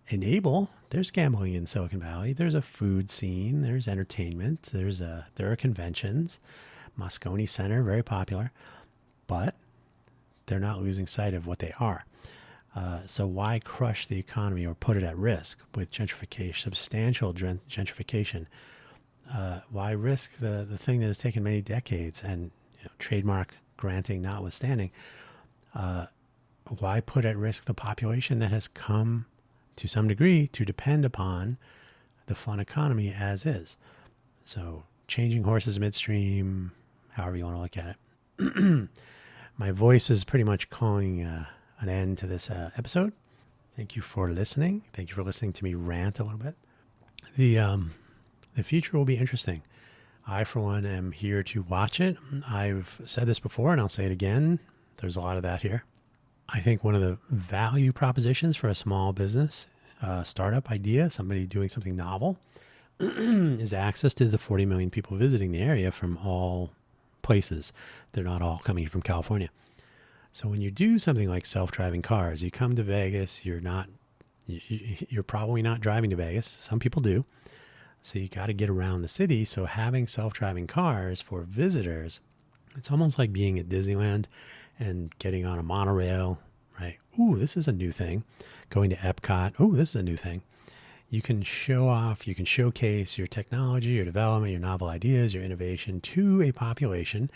Enable, there's gambling in Silicon Valley. There's a food scene. There's entertainment. There are conventions. Moscone Center, very popular. But they're not losing sight of what they are. So why crush the economy or put it at risk with gentrification, substantial gentrification? Why risk the thing that has taken many decades and trademark granting notwithstanding? Why put at risk the population that has come to some degree to depend upon the fun economy as is? So changing horses midstream, however you want to look at it. My voice is pretty much calling an end to this episode. Thank you for listening. Thank you for listening to me rant a little bit. The the future will be interesting. I, for one, am here to watch it. I've said this before and I'll say it again. There's a lot of that here. I think one of the value propositions for a small business, startup idea, somebody doing something novel, is access to the 40 million people visiting the area from all places. They're not all coming from California. So when you do something like self-driving cars, you come to Vegas, you're probably not driving to Vegas. Some people do. So you got to get around the city. So having self-driving cars for visitors, it's almost like being at Disneyland and getting on a monorail, right? Ooh, this is a new thing. Going to Epcot. Ooh, this is a new thing. You can show off, you can showcase your technology, your development, your novel ideas, your innovation to a population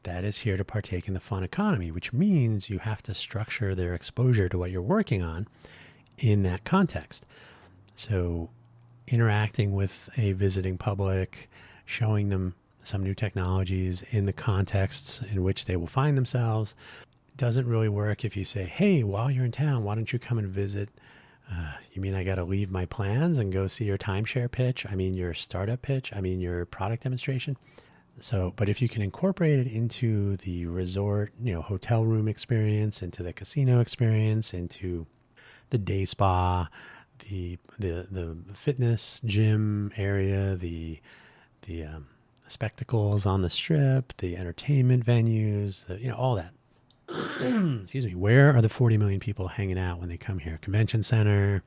that is here to partake in the fun economy, which means you have to structure their exposure to what you're working on in that context. So interacting with a visiting public, showing them some new technologies in the contexts in which they will find themselves, doesn't really work if you say, hey, while you're in town, why don't you come and visit? You mean I got to leave my plans and go see your timeshare pitch? I mean, your startup pitch? I mean, your product demonstration? So, but if you can incorporate it into the resort, hotel room experience, into the casino experience, into the day spa, the fitness gym area, the spectacles on the strip, the entertainment venues, all that. Excuse me. Where are the 40 million people hanging out when they come here? Convention center.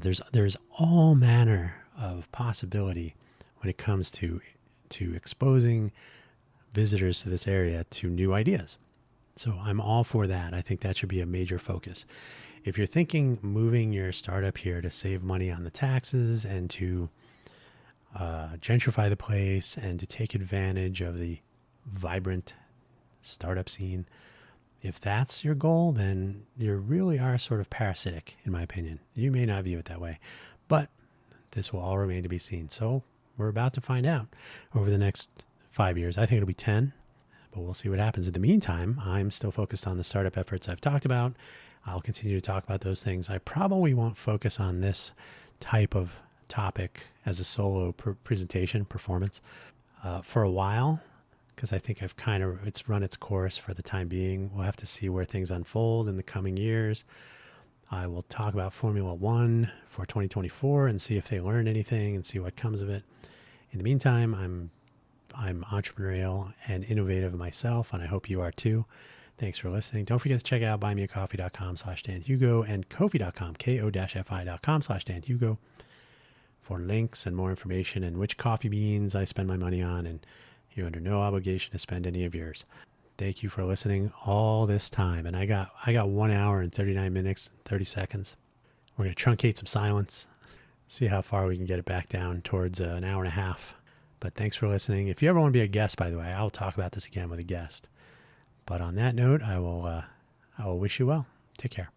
There's all manner of possibility when it comes to exposing visitors to this area to new ideas. So I'm all for that. I think that should be a major focus. If you're thinking moving your startup here to save money on the taxes and to gentrify the place and to take advantage of the vibrant startup scene, if that's your goal, then you really are sort of parasitic, in my opinion. You may not view it that way, but this will all remain to be seen. So we're about to find out over the next 5 years. I think it'll be 10, but we'll see what happens. In the meantime, I'm still focused on the startup efforts I've talked about. I'll continue to talk about those things. I probably won't focus on this type of topic as a solo presentation performance for a while, because I think it's run its course for the time being. We'll have to see where things unfold in the coming years. I will talk about Formula One for 2024 and see if they learned anything and see what comes of it. In the meantime, I'm entrepreneurial and innovative myself, and I hope you are too. Thanks for listening. Don't forget to check out buymeacoffee.com/DanHugo and Ko-fi.com, ko-fi.com/DanHugo for links and more information and which coffee beans I spend my money on, and you're under no obligation to spend any of yours. Thank you for listening all this time. And I got 1 hour and 39 minutes, 30 seconds. We're going to truncate some silence, see how far we can get it back down towards an hour and a half. But thanks for listening. If you ever want to be a guest, by the way, I'll talk about this again with a guest. But on that note, I will wish you well. Take care.